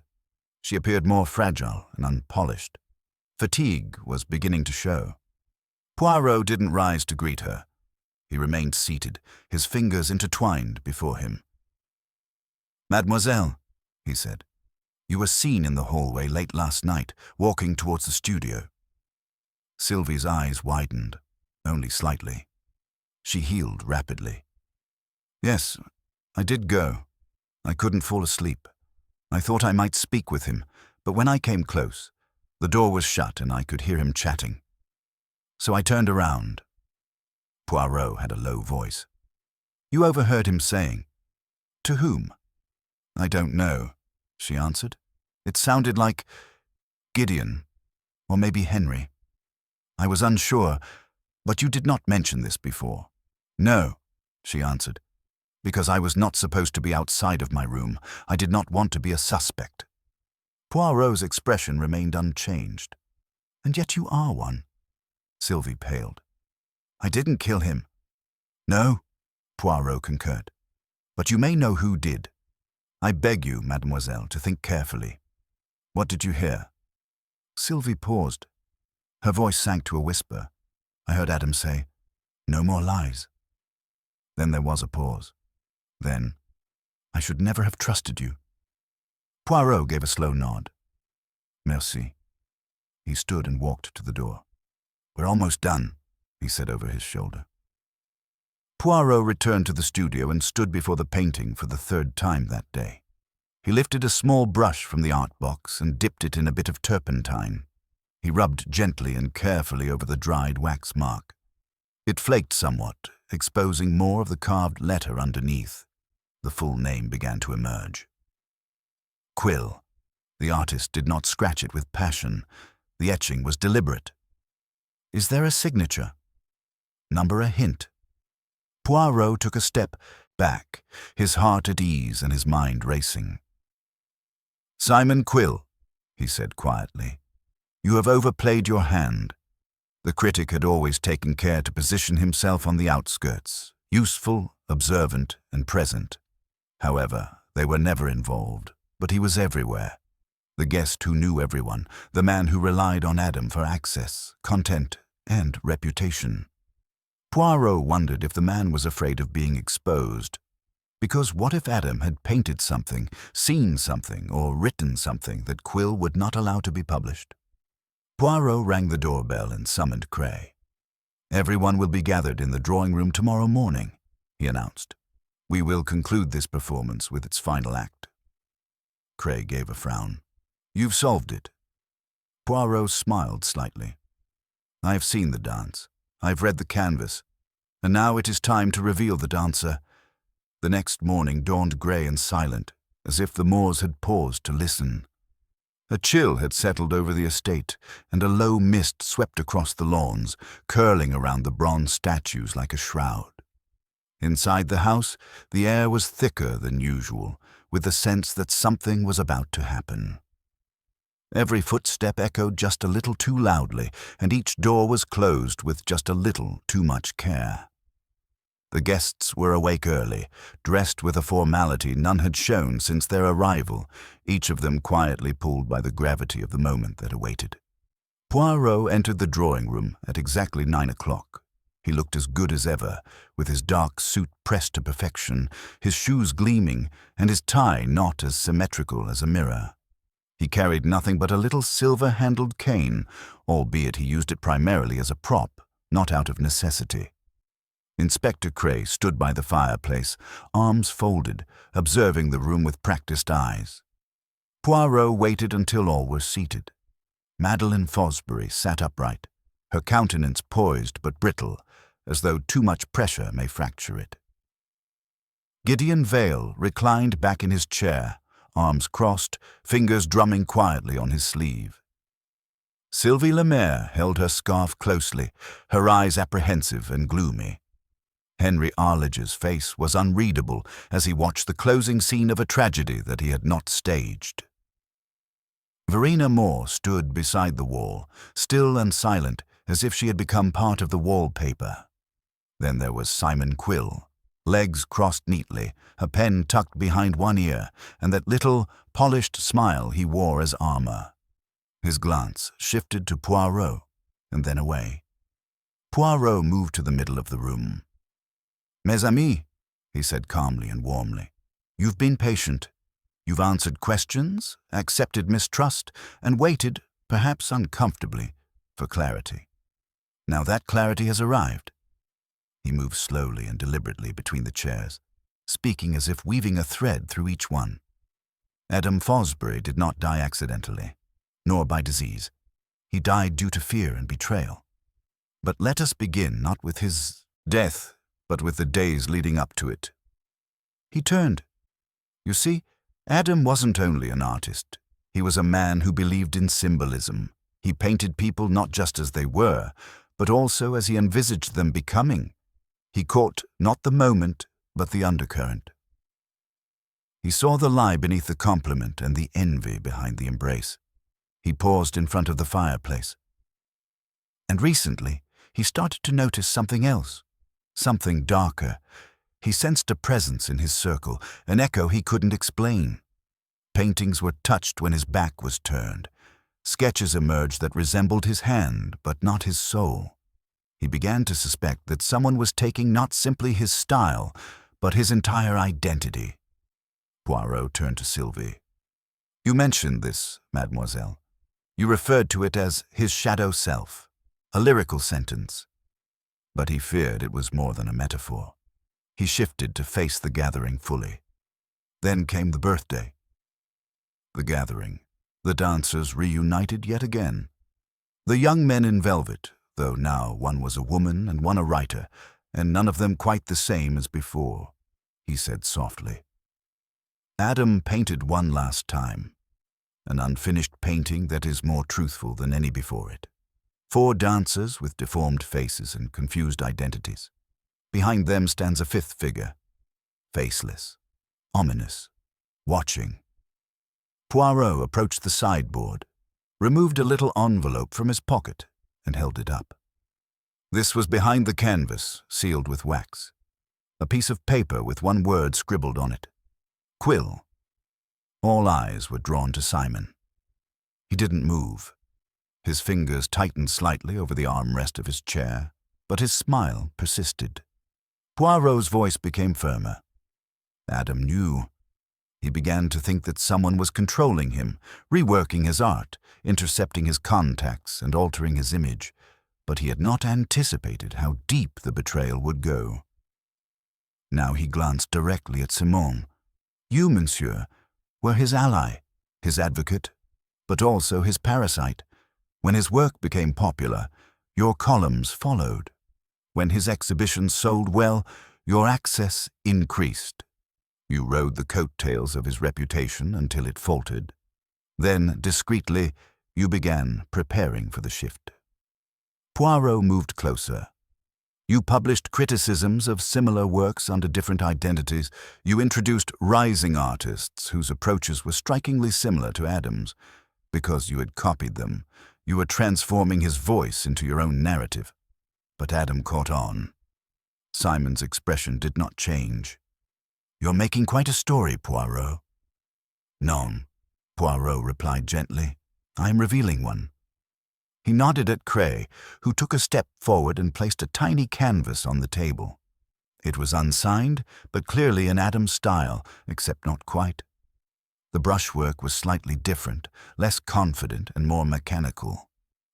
She appeared more fragile and unpolished. Fatigue was beginning to show. Poirot didn't rise to greet her. He remained seated, his fingers intertwined before him. Mademoiselle, he said, you were seen in the hallway late last night, walking towards the studio. Sylvie's eyes widened, only slightly. She healed rapidly. Yes, I did go. I couldn't fall asleep. I thought I might speak with him, but when I came close, the door was shut and I could hear him chatting. So I turned around. Poirot had a low voice. You overheard him saying, to whom? I don't know, she answered. It sounded like Gideon, or maybe Henry. I was unsure, but you did not mention this before. No, she answered. Because I was not supposed to be outside of my room. I did not want to be a suspect. Poirot's expression remained unchanged. And yet you are one. Sylvie paled. I didn't kill him. No, Poirot concurred. But you may know who did. I beg you, mademoiselle, to think carefully. What did you hear? Sylvie paused. Her voice sank to a whisper. I heard Adam say, no more lies. Then there was a pause. Then, I should never have trusted you. Poirot gave a slow nod. Merci. He stood and walked to the door. We're almost done, he said over his shoulder. Poirot returned to the studio and stood before the painting for the 3rd time that day. He lifted a small brush from the art box and dipped it in a bit of turpentine. He rubbed gently and carefully over the dried wax mark. It flaked somewhat, exposing more of the carved letter underneath. The full name began to emerge. Quill. The artist did not scratch it with passion. The etching was deliberate. Is there a signature? Number a hint. Poirot took a step back, his heart at ease and his mind racing. Simon Quill, he said quietly, you have overplayed your hand. The critic had always taken care to position himself on the outskirts, useful, observant, and present. However, they were never involved, but he was everywhere. The guest who knew everyone, the man who relied on Adam for access, content, and reputation. Poirot wondered if the man was afraid of being exposed. Because what if Adam had painted something, seen something, or written something that Quill would not allow to be published? Poirot rang the doorbell and summoned Cray. Everyone will be gathered in the drawing room tomorrow morning, he announced. We will conclude this performance with its final act. Cray gave a frown. You've solved it. Poirot smiled slightly. I have seen the dance. I've read the canvas. And now it is time to reveal the dancer. The next morning dawned grey and silent, as if the moors had paused to listen. A chill had settled over the estate, and a low mist swept across the lawns, curling around the bronze statues like a shroud. Inside the house, the air was thicker than usual, with the sense that something was about to happen. Every footstep echoed just a little too loudly, and each door was closed with just a little too much care. The guests were awake early, dressed with a formality none had shown since their arrival, each of them quietly pulled by the gravity of the moment that awaited. Poirot entered the drawing-room at exactly 9 o'clock. He looked as good as ever, with his dark suit pressed to perfection, his shoes gleaming, and his tie not as symmetrical as a mirror. He carried nothing but a little silver-handled cane, albeit he used it primarily as a prop, not out of necessity. Inspector Cray stood by the fireplace, arms folded, observing the room with practiced eyes. Poirot waited until all were seated. Madeleine Fosbury sat upright, her countenance poised but brittle, as though too much pressure may fracture it. Gideon Vale reclined back in his chair, arms crossed, fingers drumming quietly on his sleeve. Sylvie Lemaire held her scarf closely, her eyes apprehensive and gloomy. Henry Arledge's face was unreadable as he watched the closing scene of a tragedy that he had not staged. Verena Moore stood beside the wall, still and silent, as if she had become part of the wallpaper. Then there was Simon Quill, legs crossed neatly, a pen tucked behind one ear, and that little, polished smile he wore as armor. His glance shifted to Poirot, and then away. Poirot moved to the middle of the room. "Mes amis," he said calmly and warmly, "you've been patient. You've answered questions, accepted mistrust, and waited, perhaps uncomfortably, for clarity. Now that clarity has arrived." He moved slowly and deliberately between the chairs, speaking as if weaving a thread through each one. Adam Fosbury did not die accidentally, nor by disease. He died due to fear and betrayal. But let us begin not with his death, but with the days leading up to it. He turned. You see, Adam wasn't only an artist. He was a man who believed in symbolism. He painted people not just as they were, but also as he envisaged them becoming. He caught not the moment, but the undercurrent. He saw the lie beneath the compliment and the envy behind the embrace. He paused in front of the fireplace. And recently, he started to notice something else. Something darker. He sensed a presence in his circle, an echo he couldn't explain. Paintings were touched when his back was turned. Sketches emerged that resembled his hand, but not his soul. He began to suspect that someone was taking not simply his style, but his entire identity. Poirot turned to Sylvie. "You mentioned this, mademoiselle. You referred to it as his shadow self, a lyrical sentence." But he feared it was more than a metaphor. He shifted to face the gathering fully. Then came the birthday. The gathering. The dancers reunited yet again. The young men in velvet, though now one was a woman and one a writer, and none of them quite the same as before, he said softly. Adam painted one last time, an unfinished painting that is more truthful than any before it. 4 dancers with deformed faces and confused identities. Behind them stands a 5th figure, faceless, ominous, watching. Poirot approached the sideboard, removed a little envelope from his pocket, and held it up. This was behind the canvas, sealed with wax. A piece of paper with one word scribbled on it. Quill. All eyes were drawn to Simon. He didn't move. His fingers tightened slightly over the armrest of his chair, but his smile persisted. Poirot's voice became firmer. Adam knew. He began to think that someone was controlling him, reworking his art, intercepting his contacts and altering his image, but he had not anticipated how deep the betrayal would go. Now he glanced directly at Simon. You, monsieur, were his ally, his advocate, but also his parasite. When his work became popular, your columns followed. When his exhibitions sold well, your access increased. You rode the coattails of his reputation until it faltered. Then, discreetly, you began preparing for the shift. Poirot moved closer. You published criticisms of similar works under different identities. You introduced rising artists whose approaches were strikingly similar to Adam's. Because you had copied them, you were transforming his voice into your own narrative. But Adam caught on. Simon's expression did not change. You're making quite a story, Poirot. Non, Poirot replied gently. I am revealing one. He nodded at Cray, who took a step forward and placed a tiny canvas on the table. It was unsigned, but clearly in Adam's style, except not quite. The brushwork was slightly different, less confident and more mechanical.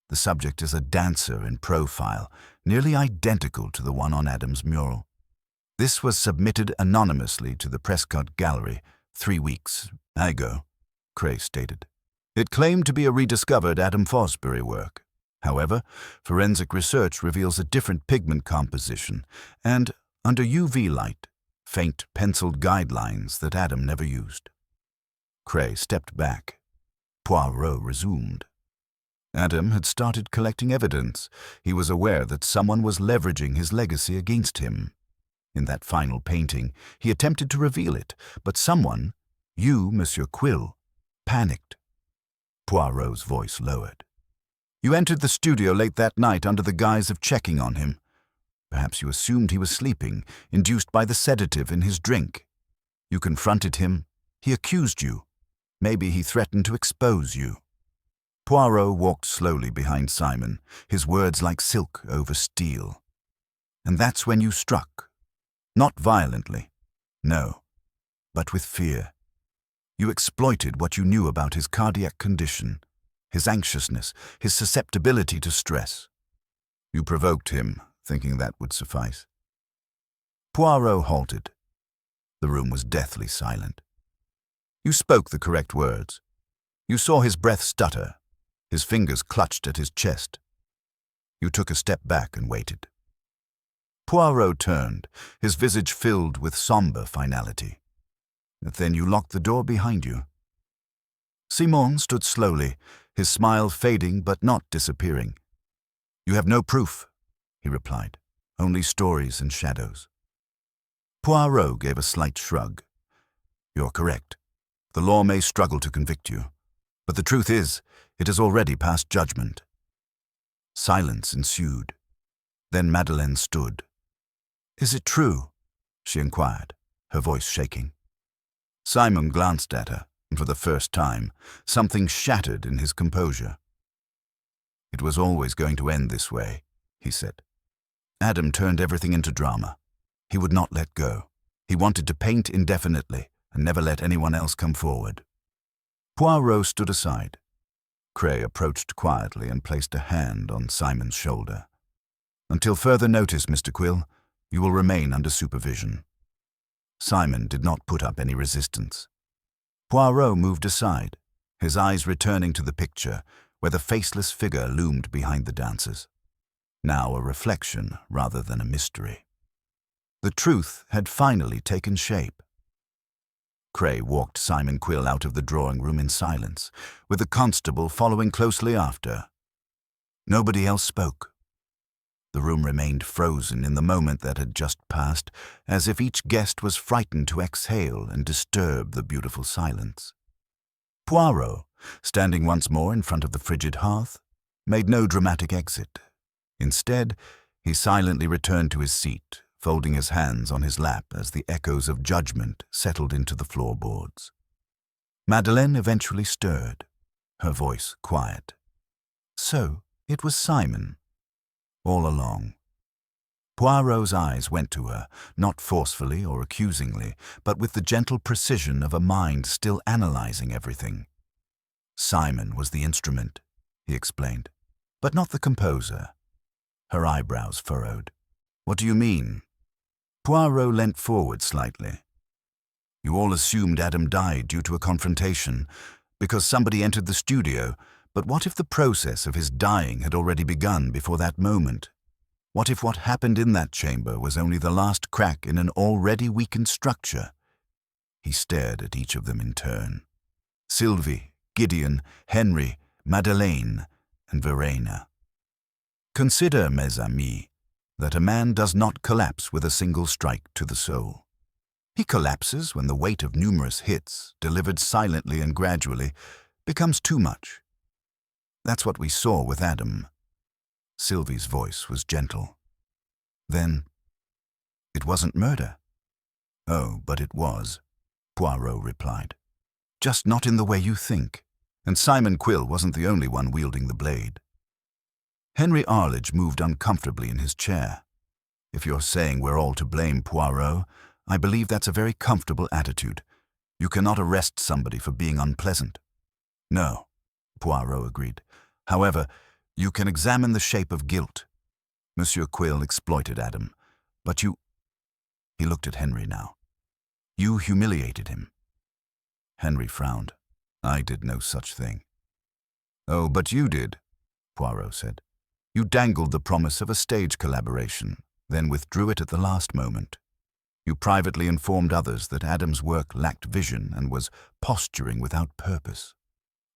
The subject is a dancer in profile, nearly identical to the one on Adam's mural. This was submitted anonymously to the Prescott Gallery 3 weeks ago, Cray stated. It claimed to be a rediscovered Adam Fosbury work. However, forensic research reveals a different pigment composition and, under UV light, faint penciled guidelines that Adam never used. Cray stepped back. Poirot resumed. Adam had started collecting evidence. He was aware that someone was leveraging his legacy against him. In that final painting, he attempted to reveal it, but someone, you, Monsieur Quill, panicked. Poirot's voice lowered. You entered the studio late that night under the guise of checking on him. Perhaps you assumed he was sleeping, induced by the sedative in his drink. You confronted him. He accused you. Maybe he threatened to expose you. Poirot walked slowly behind Simon, his words like silk over steel. And that's when you struck. Not violently. No. But with fear. You exploited what you knew about his cardiac condition, his anxiousness, his susceptibility to stress. You provoked him, thinking that would suffice. Poirot halted. The room was deathly silent. You spoke the correct words. You saw his breath stutter. His fingers clutched at his chest. You took a step back and waited. Poirot turned, his visage filled with somber finality. Then you locked the door behind you. Simon stood slowly, his smile fading but not disappearing. You have no proof, he replied, only stories and shadows. Poirot gave a slight shrug. You're correct. The law may struggle to convict you, but the truth is, it has already passed judgment. Silence ensued. Then Madeleine stood. Is it true? She inquired, her voice shaking. Simon glanced at her, and for the first time, something shattered in his composure. It was always going to end this way, he said. Adam turned everything into drama. He would not let go. He wanted to paint indefinitely and never let anyone else come forward. Poirot stood aside. Cray approached quietly and placed a hand on Simon's shoulder. Until further notice, Mr. Quill, you will remain under supervision. Simon did not put up any resistance. Poirot moved aside, his eyes returning to the picture where the faceless figure loomed behind the dancers. Now a reflection rather than a mystery. The truth had finally taken shape. Cray walked Simon Quill out of the drawing room in silence, with the constable following closely after. Nobody else spoke. The room remained frozen in the moment that had just passed, as if each guest was frightened to exhale and disturb the beautiful silence. Poirot, standing once more in front of the frigid hearth, made no dramatic exit. Instead, he silently returned to his seat, folding his hands on his lap as the echoes of judgment settled into the floorboards. Madeleine eventually stirred, her voice quiet. So, it was Simon. All along. Poirot's eyes went to her, not forcefully or accusingly, but with the gentle precision of a mind still analyzing everything. Simon was the instrument, he explained, but not the composer. Her eyebrows furrowed. What do you mean? Poirot leant forward slightly. You all assumed Adam died due to a confrontation, because somebody entered the studio, but what if the process of his dying had already begun before that moment? What if what happened in that chamber was only the last crack in an already weakened structure? He stared at each of them in turn. Sylvie, Gideon, Henry, Madeleine, and Verena. Consider, mes amis, that a man does not collapse with a single strike to the soul. He collapses when the weight of numerous hits, delivered silently and gradually, becomes too much. That's what we saw with Adam. Sylvie's voice was gentle. Then, it wasn't murder. Oh, but it was, Poirot replied. Just not in the way you think. And Simon Quill wasn't the only one wielding the blade. Henry Arledge moved uncomfortably in his chair. If you're saying we're all to blame, Poirot, I believe that's a very comfortable attitude. You cannot arrest somebody for being unpleasant. No, Poirot agreed. However, you can examine the shape of guilt. Monsieur Quill exploited Adam, but you... He looked at Henry now. You humiliated him. Henry frowned. I did no such thing. Oh, but you did, Poirot said. You dangled the promise of a stage collaboration, then withdrew it at the last moment. You privately informed others that Adam's work lacked vision and was posturing without purpose.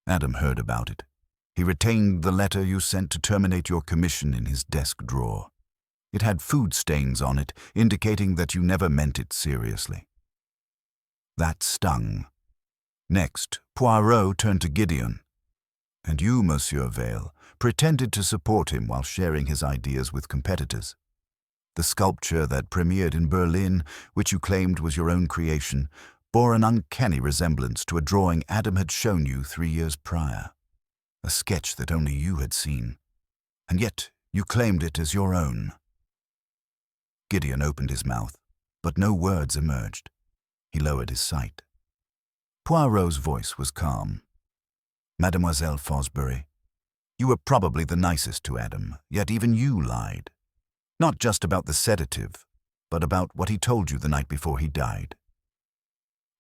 Adam heard about it. He retained the letter you sent to terminate your commission in his desk drawer. It had food stains on it, indicating that you never meant it seriously. That stung. Next, Poirot turned to Gideon. And you, Monsieur Vale, pretended to support him while sharing his ideas with competitors. The sculpture that premiered in Berlin, which you claimed was your own creation, bore an uncanny resemblance to a drawing Adam had shown you 3 years prior. A sketch that only you had seen. And yet you claimed it as your own. Gideon opened his mouth, but no words emerged. He lowered his sight. Poirot's voice was calm. Mademoiselle Fosbury, you were probably the nicest to Adam, yet even you lied. Not just about the sedative, but about what he told you the night before he died.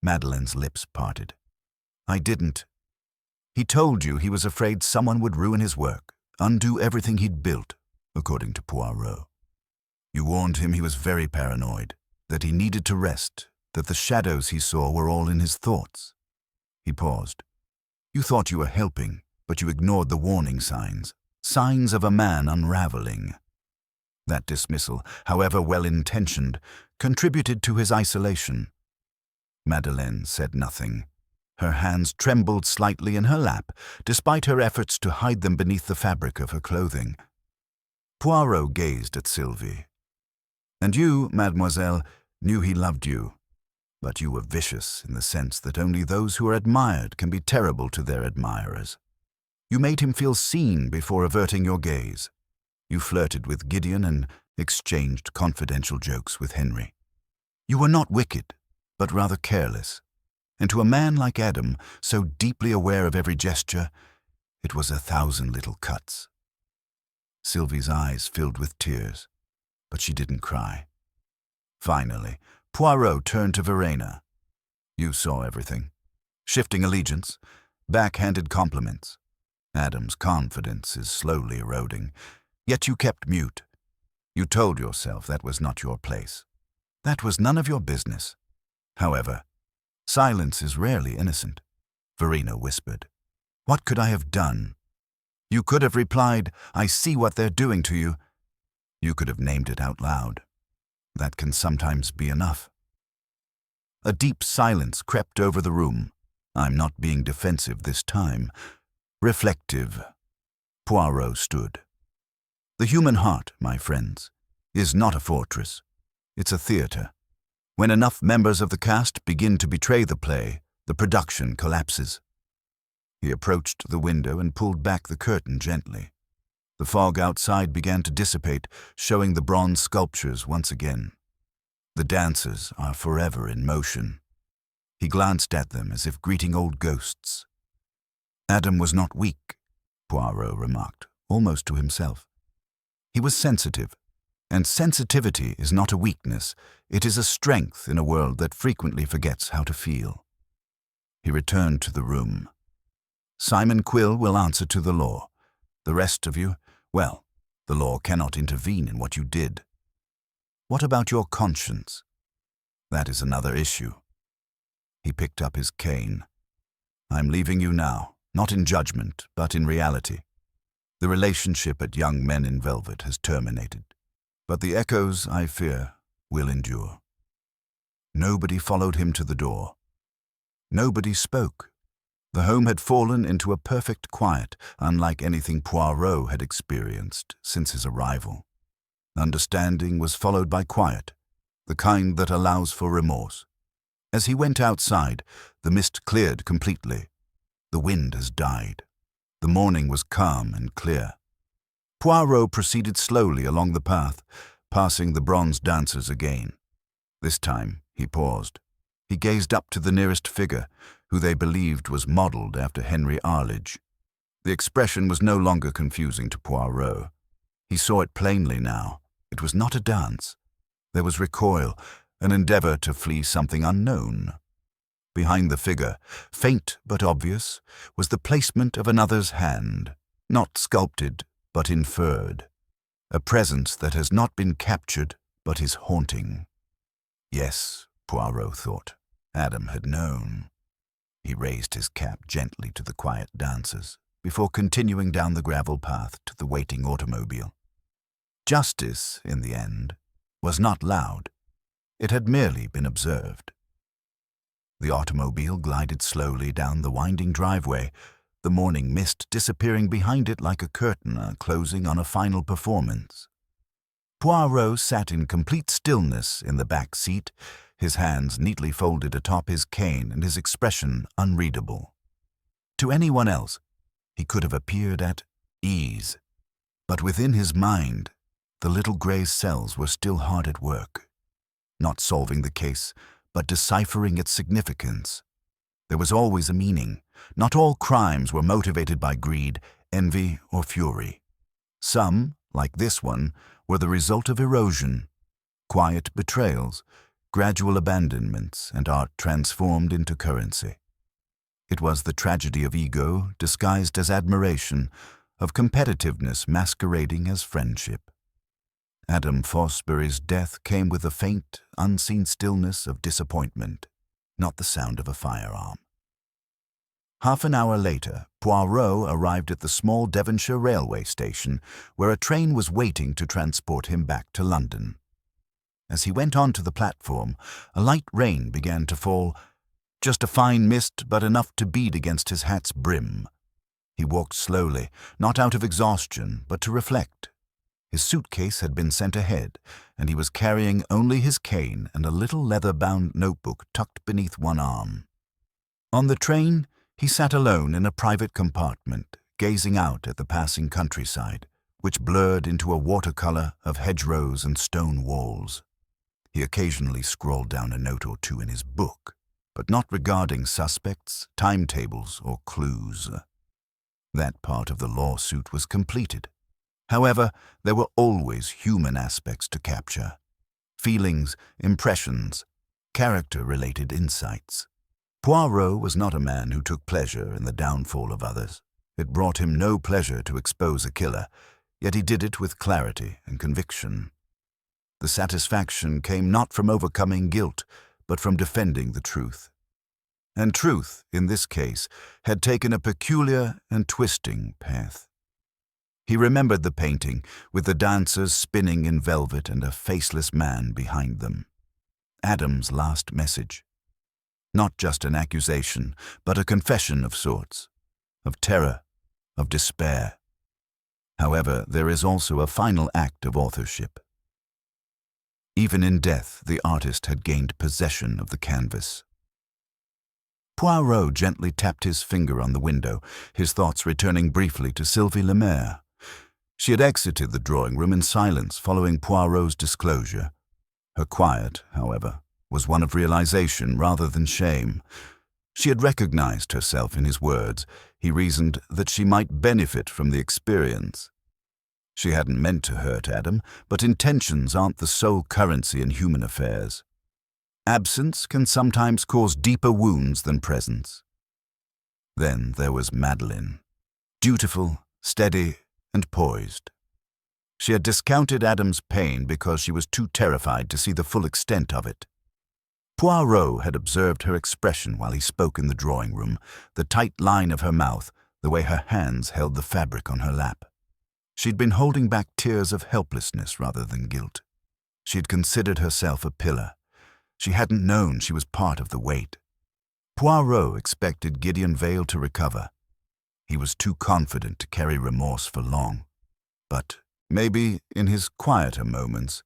Madeleine's lips parted. I didn't. He told you he was afraid someone would ruin his work, undo everything he'd built, according to Poirot. You warned him he was very paranoid, that he needed to rest, that the shadows he saw were all in his thoughts. He paused. You thought you were helping, but you ignored the warning signs, signs of a man unraveling. That dismissal, however well-intentioned, contributed to his isolation. Madeleine said nothing. Her hands trembled slightly in her lap, despite her efforts to hide them beneath the fabric of her clothing. Poirot gazed at Sylvie. And you, mademoiselle, knew he loved you. But you were vicious in the sense that only those who are admired can be terrible to their admirers. You made him feel seen before averting your gaze. You flirted with Gideon and exchanged confidential jokes with Henry. You were not wicked, but rather careless. And to a man like Adam, so deeply aware of every gesture, it was 1,000 little cuts. Sylvie's eyes filled with tears, but she didn't cry. Finally, Poirot turned to Verena. You saw everything. Shifting allegiance, backhanded compliments. Adam's confidence is slowly eroding, yet you kept mute. You told yourself that was not your place. That was none of your business. However, silence is rarely innocent, Verena whispered. What could I have done? You could have replied, I see what they're doing to you. You could have named it out loud. That can sometimes be enough. A deep silence crept over the room. I'm not being defensive this time. Reflective. Poirot stood. The human heart, my friends, is not a fortress. It's a theater. When enough members of the cast begin to betray the play, the production collapses. He approached the window and pulled back the curtain gently. The fog outside began to dissipate, showing the bronze sculptures once again. The dancers are forever in motion. He glanced at them as if greeting old ghosts. Adam was not weak, Poirot remarked, almost to himself. He was sensitive, And sensitivity is not a weakness, it is a strength in a world that frequently forgets how to feel. He returned to the room. Simon Quill will answer to the law. The rest of you, well, the law cannot intervene in what you did. What about your conscience? That is another issue. He picked up his cane. I'm leaving you now, not in judgment, but in reality. The relationship at Young Men in Velvet has terminated, but the echoes, I fear, will endure. Nobody followed him to the door. Nobody spoke. The home had fallen into a perfect quiet, unlike anything Poirot had experienced since his arrival. Understanding was followed by quiet, the kind that allows for remorse. As he went outside, the mist cleared completely. The wind has died. The morning was calm and clear. Poirot proceeded slowly along the path, passing the bronze dancers again. This time he paused. He gazed up to the nearest figure, who they believed was modelled after Henry Arledge. The expression was no longer confusing to Poirot. He saw it plainly now. It was not a dance. There was recoil, an endeavour to flee something unknown. Behind the figure, faint but obvious, was the placement of another's hand, not sculpted but inferred, a presence that has not been captured but is haunting. Yes, Poirot thought, Adam had known. He raised his cap gently to the quiet dancers before continuing down the gravel path to the waiting automobile. Justice, in the end, was not loud. It had merely been observed. The automobile glided slowly down the winding driveway, the morning mist disappearing behind it like a curtain closing on a final performance. Poirot sat in complete stillness in the back seat, his hands neatly folded atop his cane and his expression unreadable. To anyone else, he could have appeared at ease, but within his mind, the little grey cells were still hard at work, not solving the case, but deciphering its significance. There was always a meaning. Not all crimes were motivated by greed, envy, or fury. Some, like this one, were the result of erosion, quiet betrayals, gradual abandonments, and art transformed into currency. It was the tragedy of ego disguised as admiration, of competitiveness masquerading as friendship. Adam Fosbury's death came with a faint, unseen stillness of disappointment, not the sound of a firearm. Half an hour later, Poirot arrived at the small Devonshire railway station, where a train was waiting to transport him back to London. As he went onto the platform, a light rain began to fall, just a fine mist but enough to bead against his hat's brim. He walked slowly, not out of exhaustion, but to reflect. His suitcase had been sent ahead, and he was carrying only his cane and a little leather-bound notebook tucked beneath one arm. On the train, he sat alone in a private compartment, gazing out at the passing countryside, which blurred into a watercolour of hedgerows and stone walls. He occasionally scrawled down a note or two in his book, but not regarding suspects, timetables, or clues. That part of the lawsuit was completed. However, there were always human aspects to capture. Feelings, impressions, character-related insights. Poirot was not a man who took pleasure in the downfall of others. It brought him no pleasure to expose a killer, yet he did it with clarity and conviction. The satisfaction came not from overcoming guilt, but from defending the truth. And truth, in this case, had taken a peculiar and twisting path. He remembered the painting, with the dancers spinning in velvet and a faceless man behind them. Adam's last message. Not just an accusation, but a confession of sorts, of terror, of despair. However, there is also a final act of authorship. Even in death, the artist had gained possession of the canvas. Poirot gently tapped his finger on the window, his thoughts returning briefly to Sylvie Lemaire. She had exited the drawing room in silence following Poirot's disclosure. Her quiet, however, was one of realization rather than shame. She had recognized herself in his words. He reasoned that she might benefit from the experience. She hadn't meant to hurt Adam, but intentions aren't the sole currency in human affairs. Absence can sometimes cause deeper wounds than presence. Then there was Madeline, dutiful, steady, and poised. She had discounted Adam's pain because she was too terrified to see the full extent of it. Poirot had observed her expression while he spoke in the drawing room, the tight line of her mouth, the way her hands held the fabric on her lap. She'd been holding back tears of helplessness rather than guilt. She had considered herself a pillar. She hadn't known she was part of the weight. Poirot expected Gideon Vale to recover. He was too confident to carry remorse for long. But maybe, in his quieter moments,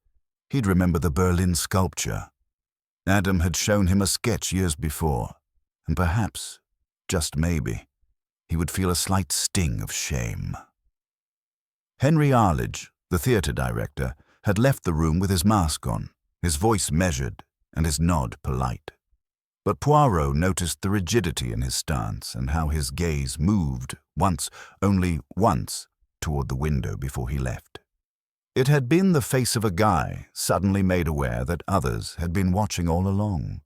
he'd remember the Berlin sculpture. Adam had shown him a sketch years before, and perhaps, just maybe, he would feel a slight sting of shame. Henry Arledge, the theatre director, had left the room with his mask on, his voice measured and his nod polite. But Poirot noticed the rigidity in his stance and how his gaze moved once, only once, toward the window before he left. It had been the face of a guy suddenly made aware that others had been watching all along.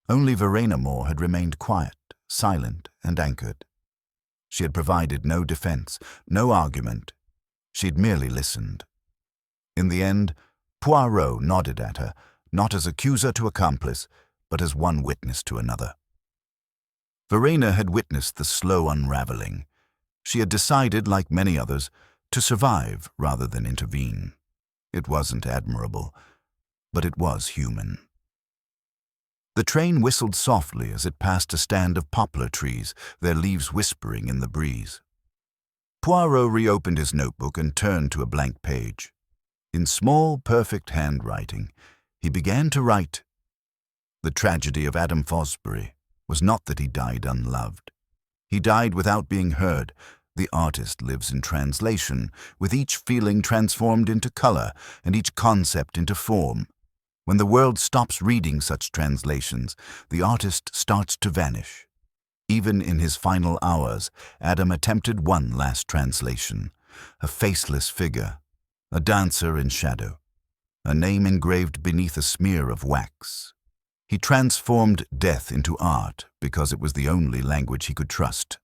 Only Verena Moore had remained quiet, silent, and anchored. She had provided no defense, no argument. She'd merely listened. In the end, Poirot nodded at her, not as accuser to accomplice, but as one witness to another. Verena had witnessed the slow unraveling. She had decided, like many others, to survive rather than intervene. It wasn't admirable, but it was human. The train whistled softly as it passed a stand of poplar trees, their leaves whispering in the breeze. Poirot reopened his notebook and turned to a blank page. In small, perfect handwriting, he began to write, "The tragedy of Adam Fosbury was not that he died unloved. He died without being heard. The artist lives in translation, with each feeling transformed into color and each concept into form. When the world stops reading such translations, the artist starts to vanish. Even in his final hours, Adam attempted one last translation, a faceless figure, a dancer in shadow, a name engraved beneath a smear of wax. He transformed death into art because it was the only language he could trust."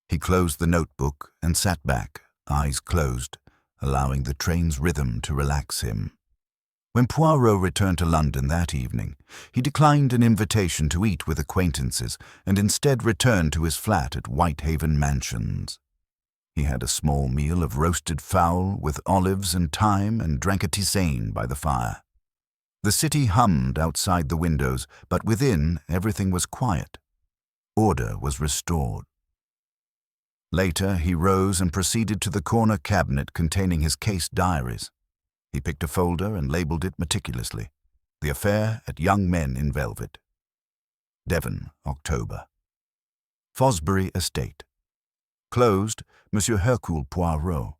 He closed the notebook and sat back, eyes closed, allowing the train's rhythm to relax him. When Poirot returned to London that evening, he declined an invitation to eat with acquaintances and instead returned to his flat at Whitehaven Mansions. He had a small meal of roasted fowl with olives and thyme and drank a tisane by the fire. The city hummed outside the windows, but within everything was quiet. Order was restored. Later, he rose and proceeded to the corner cabinet containing his case diaries. He picked a folder and labeled it meticulously. The affair at Young Men in Velvet. Devon, October. Fosbury Estate. Closed, Monsieur Hercule Poirot.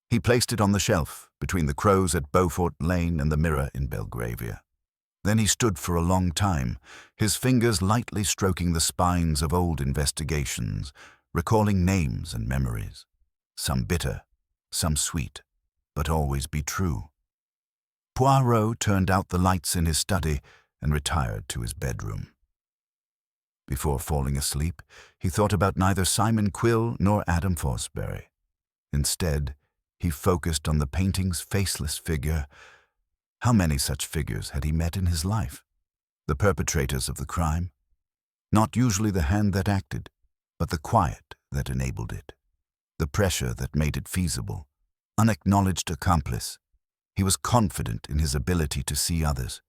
He placed it on the shelf between the crows at Beaufort Lane and the Mirror in Belgravia. Then he stood for a long time, his fingers lightly stroking the spines of old investigations, recalling names and memories, some bitter, some sweet, but always be true. Poirot turned out the lights in his study and retired to his bedroom. Before falling asleep, he thought about neither Simon Quill nor Adam Fosbury. Instead, he focused on the painting's faceless figure. How many such figures had he met in his life? The perpetrators of the crime? Not usually the hand that acted, but the quiet that enabled it, the pressure that made it feasible, unacknowledged accomplice. He was confident in his ability to see others.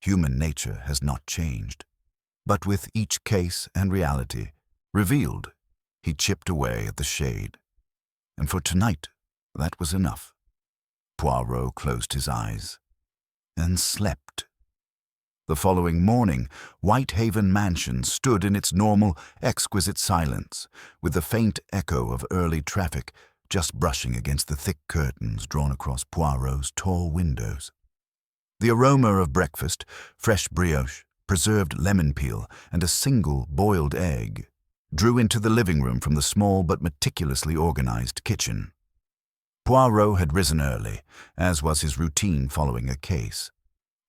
Human nature has not changed. But with each case and reality revealed, he chipped away at the shade. And for tonight, that was enough. Poirot closed his eyes and slept. The following morning, Whitehaven Mansion stood in its normal, exquisite silence, with the faint echo of early traffic just brushing against the thick curtains drawn across Poirot's tall windows. The aroma of breakfast, fresh brioche, preserved lemon peel, and a single boiled egg drew into the living room from the small but meticulously organized kitchen. Poirot had risen early, as was his routine following a case.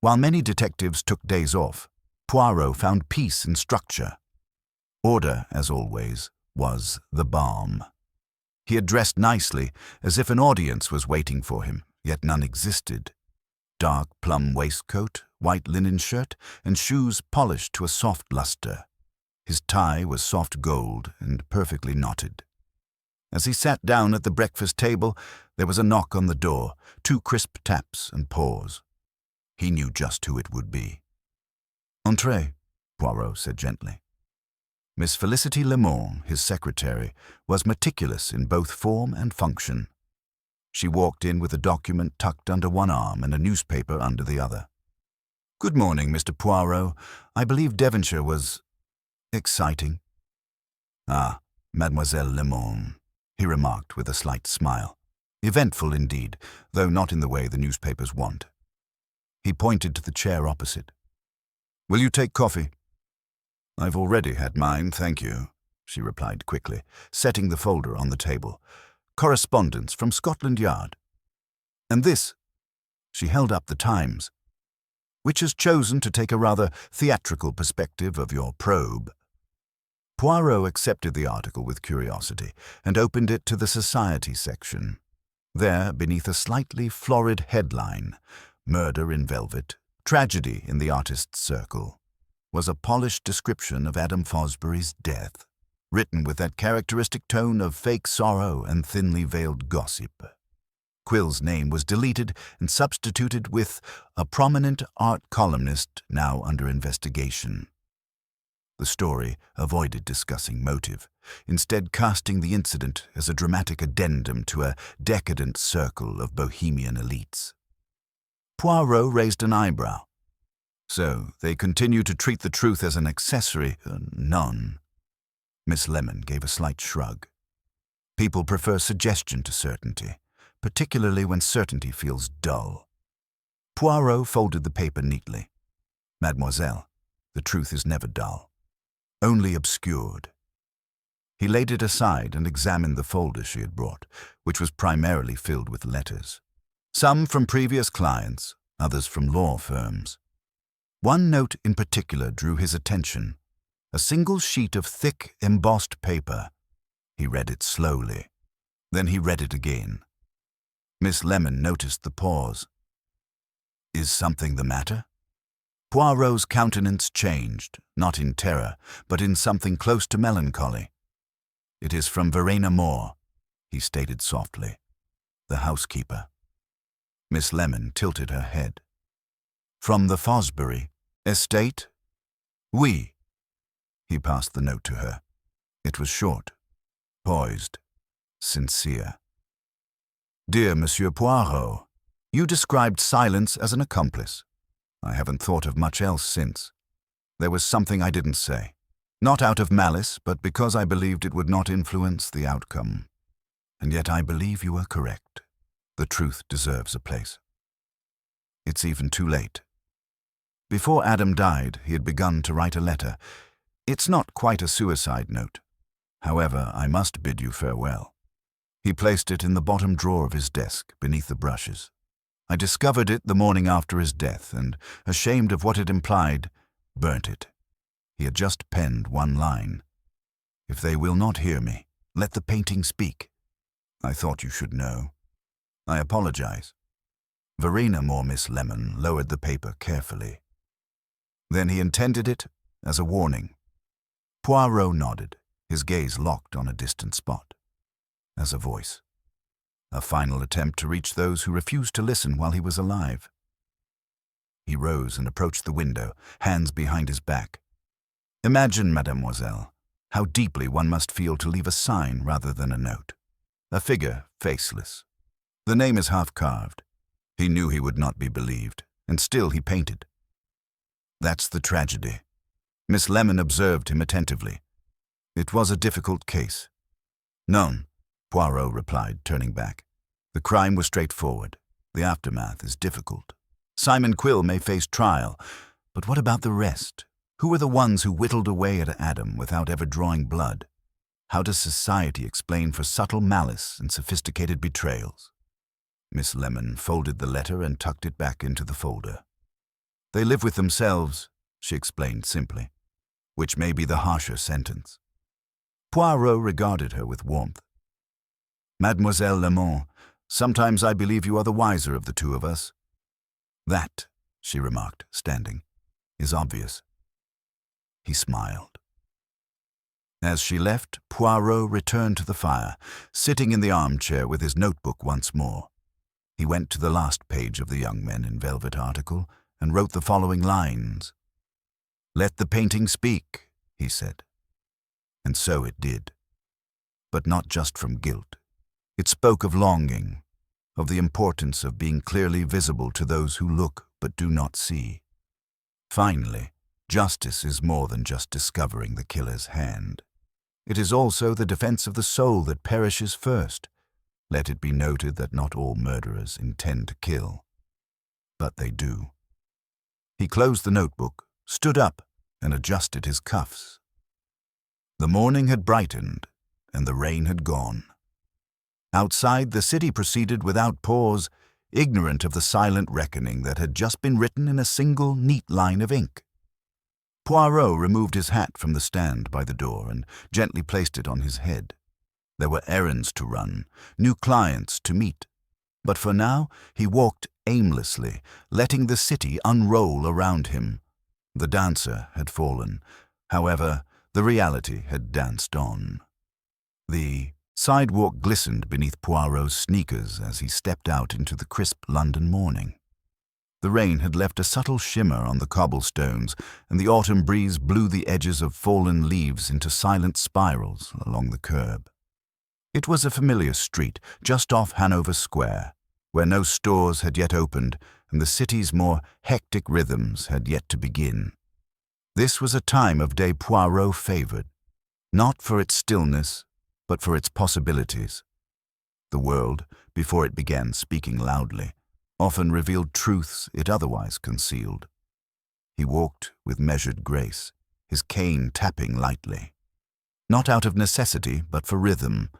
While many detectives took days off, Poirot found peace and structure. Order, as always, was the balm. He had dressed nicely, as if an audience was waiting for him, yet none existed. Dark plum waistcoat, white linen shirt, and shoes polished to a soft luster. His tie was soft gold and perfectly knotted. As he sat down at the breakfast table, there was a knock on the door, 2 crisp taps and pause. He knew just who it would be. "Entrez," Poirot said gently. Miss Felicity Lemon, his secretary, was meticulous in both form and function. She walked in with a document tucked under one arm and a newspaper under the other. "Good morning, Mr. Poirot. I believe Devonshire was exciting." "Ah, Mademoiselle Lemon," he remarked with a slight smile. "Eventful indeed, though not in the way the newspapers want." He pointed to the chair opposite. "Will you take coffee?" "I've already had mine, thank you," she replied quickly, setting the folder on the table. "Correspondence from Scotland Yard. And this," she held up the Times, "which has chosen to take a rather theatrical perspective of your probe." Poirot accepted the article with curiosity and opened it to the society section. There, beneath a slightly florid headline, "Murder in Velvet, Tragedy in the Artist's Circle," was a polished description of Adam Fosbury's death, written with that characteristic tone of fake sorrow and thinly veiled gossip. Quill's name was deleted and substituted with "a prominent art columnist now under investigation." The story avoided discussing motive, instead casting the incident as a dramatic addendum to a decadent circle of bohemian elites. Poirot raised an eyebrow. "So they continue to treat the truth as an accessory?" "None." Miss Lemon gave a slight shrug. "People prefer suggestion to certainty, particularly when certainty feels dull." Poirot folded the paper neatly. "Mademoiselle, the truth is never dull, only obscured." He laid it aside and examined the folder she had brought, which was primarily filled with letters. Some from previous clients, others from law firms. One note in particular drew his attention. A single sheet of thick, embossed paper. He read it slowly. Then he read it again. Miss Lemon noticed the pause. "Is something the matter?" Poirot's countenance changed, not in terror, but in something close to melancholy. "It is from Verena Moore," he stated softly, "the housekeeper." Miss Lemon tilted her head. "From the Fosbury estate?" "Oui." He passed the note to her. It was short, poised, sincere. "Dear Monsieur Poirot, you described silence as an accomplice. I haven't thought of much else since. There was something I didn't say, not out of malice, but because I believed it would not influence the outcome. And yet I believe you are correct. The truth deserves a place. It's even too late." Before Adam died, he had begun to write a letter. It's not quite a suicide note. However, I must bid you farewell. He placed it in the bottom drawer of his desk, beneath the brushes. I discovered it the morning after his death, and, ashamed of what it implied, burnt it. He had just penned one line. "If they will not hear me, let the painting speak. I thought you should know. I apologize." Verena Moore, Miss Lemon, lowered the paper carefully. Then he intended it as a warning. Poirot nodded, his gaze locked on a distant spot. As a voice. A final attempt to reach those who refused to listen while he was alive. He rose and approached the window, hands behind his back. "Imagine, mademoiselle, how deeply one must feel to leave a sign rather than a note. A figure, faceless. The name is half-carved. He knew he would not be believed, and still he painted. That's the tragedy." Miss Lemon observed him attentively. "It was a difficult case." "Non," Poirot replied, turning back. "The crime was straightforward. The aftermath is difficult. Simon Quill may face trial, but what about the rest? Who were the ones who whittled away at Adam without ever drawing blood? How does society explain for subtle malice and sophisticated betrayals? Miss Lemon folded the letter and tucked it back into the folder. "They live with themselves," she explained simply, "which may be the harsher sentence." Poirot regarded her with warmth. "Mademoiselle Lemon, sometimes I believe you are the wiser of the two of us." "That," she remarked, standing, "is obvious." He smiled. As she left, Poirot returned to the fire, sitting in the armchair with his notebook once more. He went to the last page of the Young Men in Velvet article and wrote the following lines. "Let the painting speak," he said. And so it did. But not just from guilt. It spoke of longing, of the importance of being clearly visible to those who look but do not see. Finally, justice is more than just discovering the killer's hand. It is also the defense of the soul that perishes first. Let it be noted that not all murderers intend to kill. But they do. He closed the notebook, stood up, and adjusted his cuffs. The morning had brightened, and the rain had gone. Outside, the city proceeded without pause, ignorant of the silent reckoning that had just been written in a single neat line of ink. Poirot removed his hat from the stand by the door and gently placed it on his head. There were errands to run, new clients to meet. But for now, he walked aimlessly, letting the city unroll around him. The dancer had fallen. However, the reality had danced on. The sidewalk glistened beneath Poirot's sneakers as he stepped out into the crisp London morning. The rain had left a subtle shimmer on the cobblestones, and the autumn breeze blew the edges of fallen leaves into silent spirals along the curb. It was a familiar street just off Hanover Square, where no stores had yet opened and the city's more hectic rhythms had yet to begin. This was a time of day Poirot favored, not for its stillness, but for its possibilities. The world, before it began speaking loudly, often revealed truths it otherwise concealed. He walked with measured grace, his cane tapping lightly, not out of necessity but for rhythm,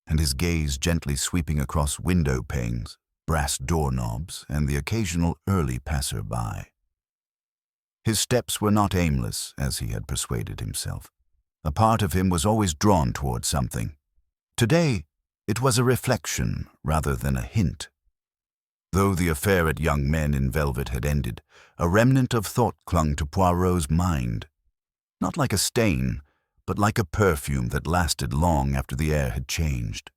and his gaze gently sweeping across window panes, brass doorknobs, and the occasional early passer-by. His steps were not aimless, as he had persuaded himself. A part of him was always drawn toward something. Today, it was a reflection rather than a hint. Though the affair at Young Men in Velvet had ended, a remnant of thought clung to Poirot's mind. Not like a stain, but like a perfume that lasted long after the air had changed.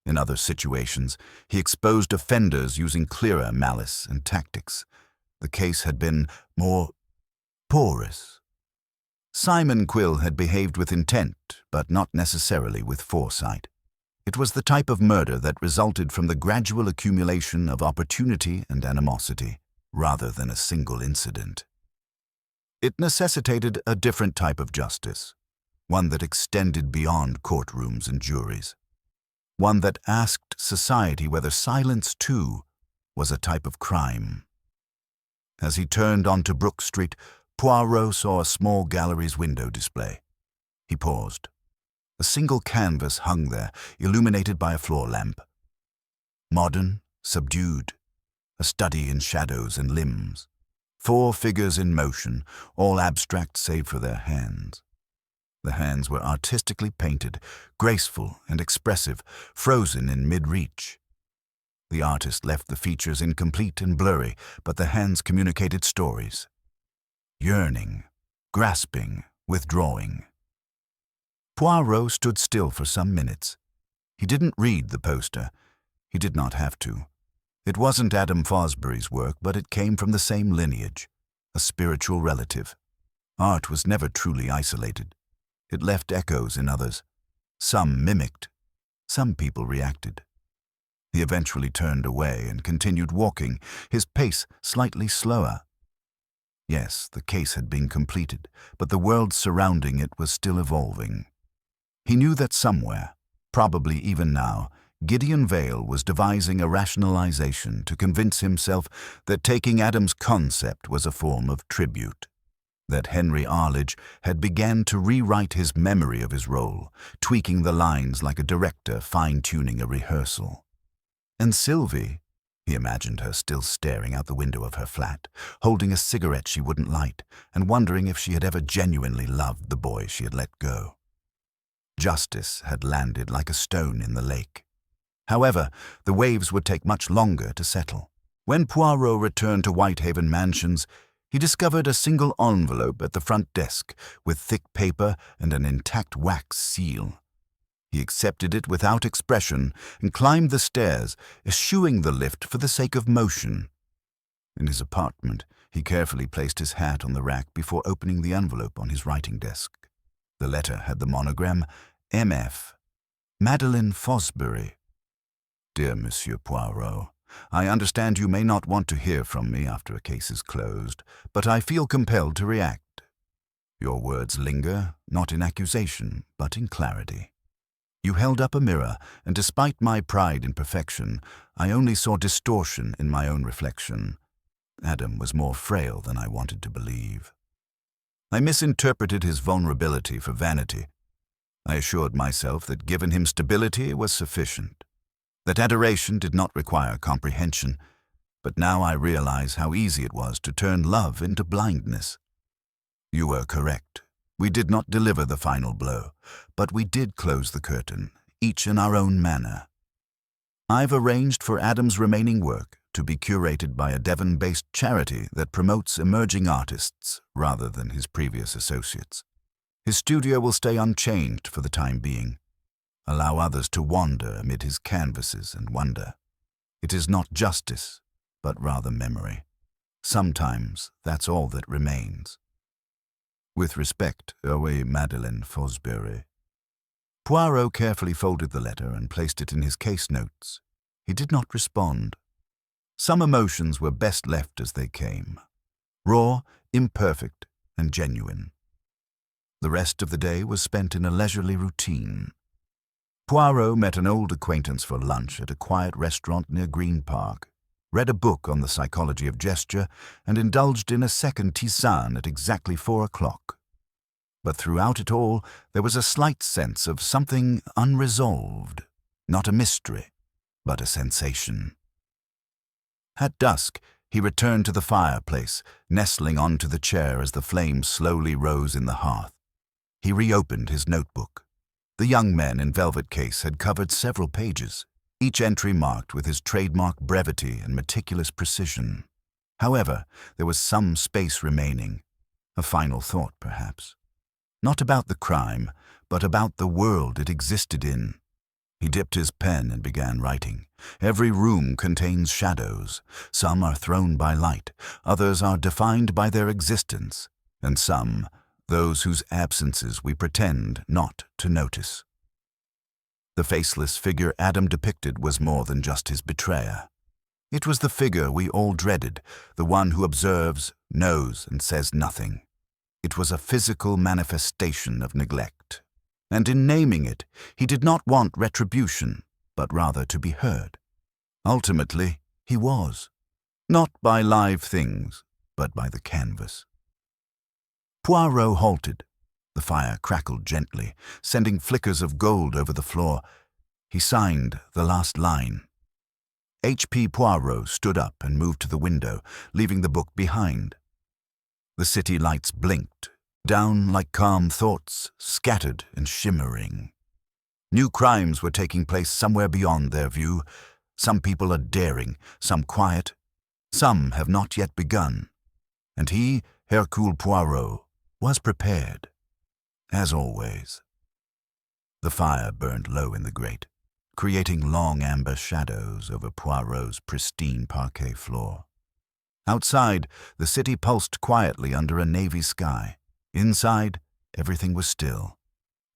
In other situations, he exposed offenders using clearer malice and tactics. The case had been more porous. Simon Quill had behaved with intent, but not necessarily with foresight. It was the type of murder that resulted from the gradual accumulation of opportunity and animosity, rather than a single incident. It necessitated a different type of justice, one that extended beyond courtrooms and juries, one that asked society whether silence, too, was a type of crime. As he turned onto Brook Street, Poirot saw a small gallery's window display. He paused. A single canvas hung there, illuminated by a floor lamp. Modern, subdued, a study in shadows and limbs. 4 figures in motion, all abstract save for their hands. The hands were artistically painted, graceful and expressive, frozen in mid-reach. The artist left the features incomplete and blurry, but the hands communicated stories. Yearning, grasping, withdrawing. Poirot stood still for some minutes. He didn't read the poster. He did not have to. It wasn't Adam Fosbury's work, but it came from the same lineage, a spiritual relative. Art was never truly isolated. It left echoes in others. Some mimicked. Some people reacted. He eventually turned away and continued walking, his pace slightly slower. Yes, the case had been completed, but the world surrounding it was still evolving. He knew that somewhere, probably even now, Gideon Vale was devising a rationalization to convince himself that taking Adam's concept was a form of tribute, that Henry Arledge had began to rewrite his memory of his role, tweaking the lines like a director fine-tuning a rehearsal. And Sylvie, He imagined her still staring out the window of her flat, holding a cigarette she wouldn't light, and wondering if she had ever genuinely loved the boy she had let go. Justice had landed like a stone in the lake. However, the waves would take much longer to settle. When Poirot returned to Whitehaven Mansions, he discovered a single envelope at the front desk with thick paper and an intact wax seal. He accepted it without expression and climbed the stairs, eschewing the lift for the sake of motion. In his apartment, he carefully placed his hat on the rack before opening the envelope on his writing desk. The letter had the monogram M.F. Madeleine Fosbury. Dear Monsieur Poirot, I understand you may not want to hear from me after a case is closed, but I feel compelled to react. Your words linger, not in accusation, but in clarity. You held up a mirror, and despite my pride in perfection, I only saw distortion in my own reflection. Adam was more frail than I wanted to believe. I misinterpreted his vulnerability for vanity. I assured myself that given him stability was sufficient, that adoration did not require comprehension, but now I realize how easy it was to turn love into blindness. You were correct. We did not deliver the final blow, but we did close the curtain, each in our own manner. I've arranged for Adam's remaining work to be curated by a Devon-based charity that promotes emerging artists rather than his previous associates. His studio will stay unchanged for the time being. Allow others to wander amid his canvases and wonder. It is not justice, but rather memory. Sometimes that's all that remains. With respect, away Madeleine Fosbury. Poirot carefully folded the letter and placed it in his case notes. He did not respond. Some emotions were best left as they came, raw, imperfect, and genuine. The rest of the day was spent in a leisurely routine. Poirot met an old acquaintance for lunch at a quiet restaurant near Green Park, read a book on the psychology of gesture, and indulged in a second tisane at exactly 4 o'clock. But throughout it all, there was a slight sense of something unresolved, not a mystery, but a sensation. At dusk, he returned to the fireplace, nestling onto the chair as the flames slowly rose in the hearth. He reopened his notebook. The young man in velvet case had covered several pages, each entry marked with his trademark brevity and meticulous precision. However, there was some space remaining, a final thought perhaps. Not about the crime, but about the world it existed in. He dipped his pen and began writing. Every room contains shadows. Some are thrown by light, others are defined by their existence, and some, those whose absences we pretend not to notice. The faceless figure Adam depicted was more than just his betrayer. It was the figure we all dreaded, the one who observes, knows, and says nothing. It was a physical manifestation of neglect. And in naming it, he did not want retribution, but rather to be heard. Ultimately, he was. Not by live things, but by the canvas. Poirot halted. The fire crackled gently, sending flickers of gold over the floor. He signed the last line. H.P. Poirot stood up and moved to the window, leaving the book behind. The city lights blinked, down like calm thoughts, scattered and shimmering. New crimes were taking place somewhere beyond their view. Some people are daring, some quiet, some have not yet begun. And he, Hercule Poirot, was prepared. As always. The fire burned low in the grate, creating long amber shadows over Poirot's pristine parquet floor. Outside, the city pulsed quietly under a navy sky. Inside, everything was still,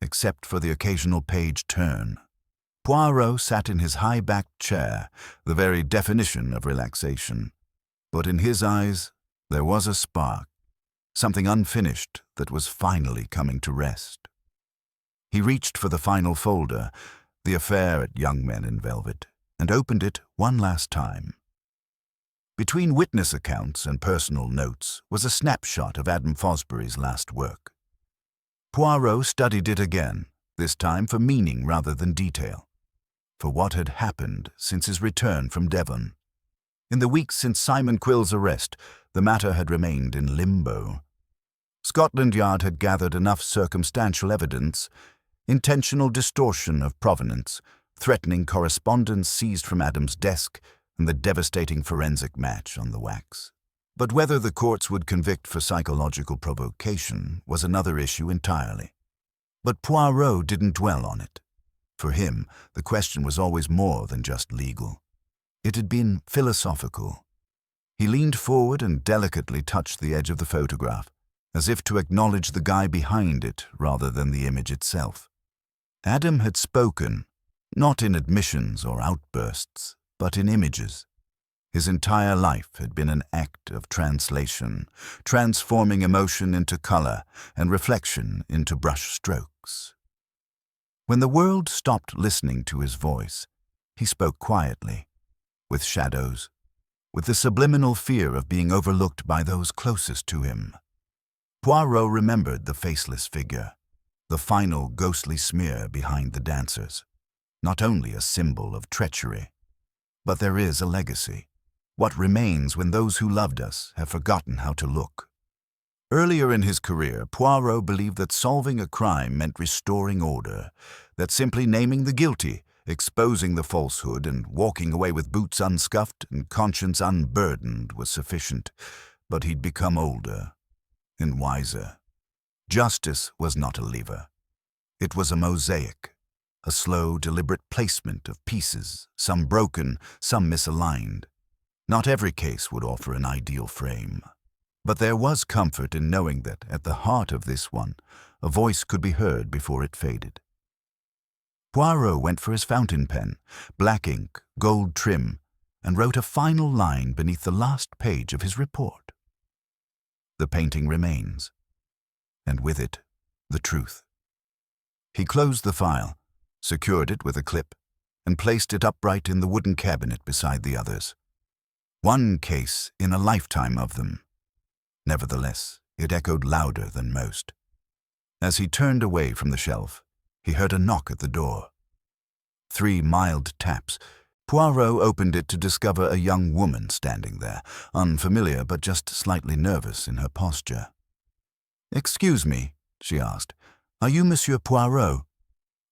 except for the occasional page turn. Poirot sat in his high-backed chair, the very definition of relaxation. But in his eyes, there was a spark, something unfinished that was finally coming to rest. He reached for the final folder, The Affair at Young Men in Velvet, and opened it one last time. Between witness accounts and personal notes was a snapshot of Adam Fosbury's last work. Poirot studied it again, this time for meaning rather than detail, for what had happened since his return from Devon. In the weeks since Simon Quill's arrest, the matter had remained in limbo. Scotland Yard had gathered enough circumstantial evidence, intentional distortion of provenance, threatening correspondence seized from Adam's desk, and the devastating forensic match on the wax. But whether the courts would convict for psychological provocation was another issue entirely. But Poirot didn't dwell on it. For him, the question was always more than just legal. It had been philosophical. He leaned forward and delicately touched the edge of the photograph, as if to acknowledge the guy behind it rather than the image itself. Adam had spoken, not in admissions or outbursts, but in images. His entire life had been an act of translation, transforming emotion into color and reflection into brush strokes. When the world stopped listening to his voice, he spoke quietly, with shadows, with the subliminal fear of being overlooked by those closest to him. Poirot remembered the faceless figure, the final ghostly smear behind the dancers, not only a symbol of treachery, but there is a legacy. What remains when those who loved us have forgotten how to look? Earlier in his career, Poirot believed that solving a crime meant restoring order, that simply naming the guilty, exposing the falsehood, and walking away with boots unscuffed and conscience unburdened was sufficient. But he'd become older and wiser. Justice was not a lever. It was a mosaic, a slow, deliberate placement of pieces, some broken, some misaligned. Not every case would offer an ideal frame, but there was comfort in knowing that at the heart of this one, a voice could be heard before it faded. Poirot went for his fountain pen, black ink, gold trim, and wrote a final line beneath the last page of his report. The painting remains, and with it, the truth. He closed the file, secured it with a clip, and placed it upright in the wooden cabinet beside the others. One case in a lifetime of them. Nevertheless, it echoed louder than most. As he turned away from the shelf, he heard a knock at the door. 3 mild taps. Poirot opened it to discover a young woman standing there, unfamiliar but just slightly nervous in her posture. "Excuse me," she asked. "Are you Monsieur Poirot?"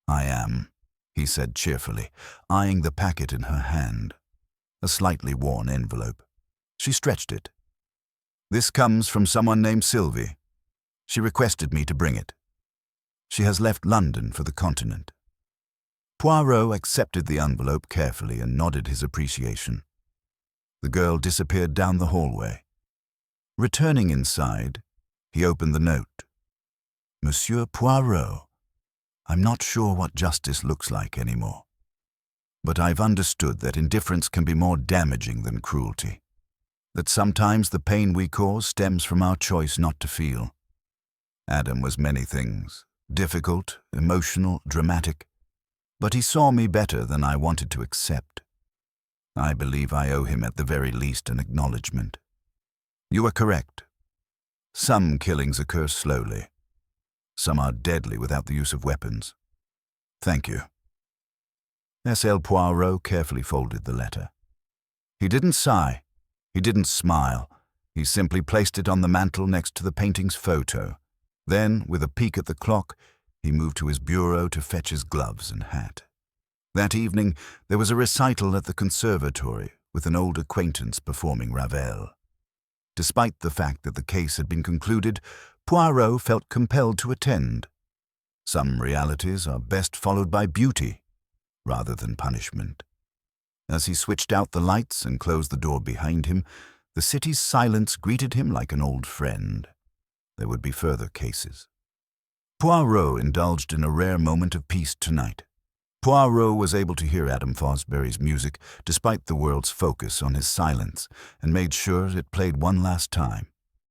"I am," he said cheerfully, eyeing the packet in her hand. A slightly worn envelope. She stretched it. "This comes from someone named Sylvie. She requested me to bring it. She has left London for the continent." Poirot accepted the envelope carefully and nodded his appreciation. The girl disappeared down the hallway. Returning inside, he opened the note. "Monsieur Poirot, I'm not sure what justice looks like anymore. But I've understood that indifference can be more damaging than cruelty. That sometimes the pain we cause stems from our choice not to feel. Adam was many things, difficult, emotional, dramatic. But he saw me better than I wanted to accept. I believe I owe him at the very least an acknowledgement. You are correct. Some killings occur slowly. Some are deadly without the use of weapons. Thank you." S.L. Poirot carefully folded the letter. He didn't sigh. He didn't smile. He simply placed it on the mantel next to the painting's photo. Then, with a peek at the clock, he moved to his bureau to fetch his gloves and hat. That evening, there was a recital at the conservatory with an old acquaintance performing Ravel. Despite the fact that the case had been concluded, Poirot felt compelled to attend. Some realities are best followed by beauty, rather than punishment. As he switched out the lights and closed the door behind him, the city's silence greeted him like an old friend. There would be further cases. Poirot indulged in a rare moment of peace tonight. Poirot was able to hear Adam Fosbury's music despite the world's focus on his silence, and made sure it played one last time.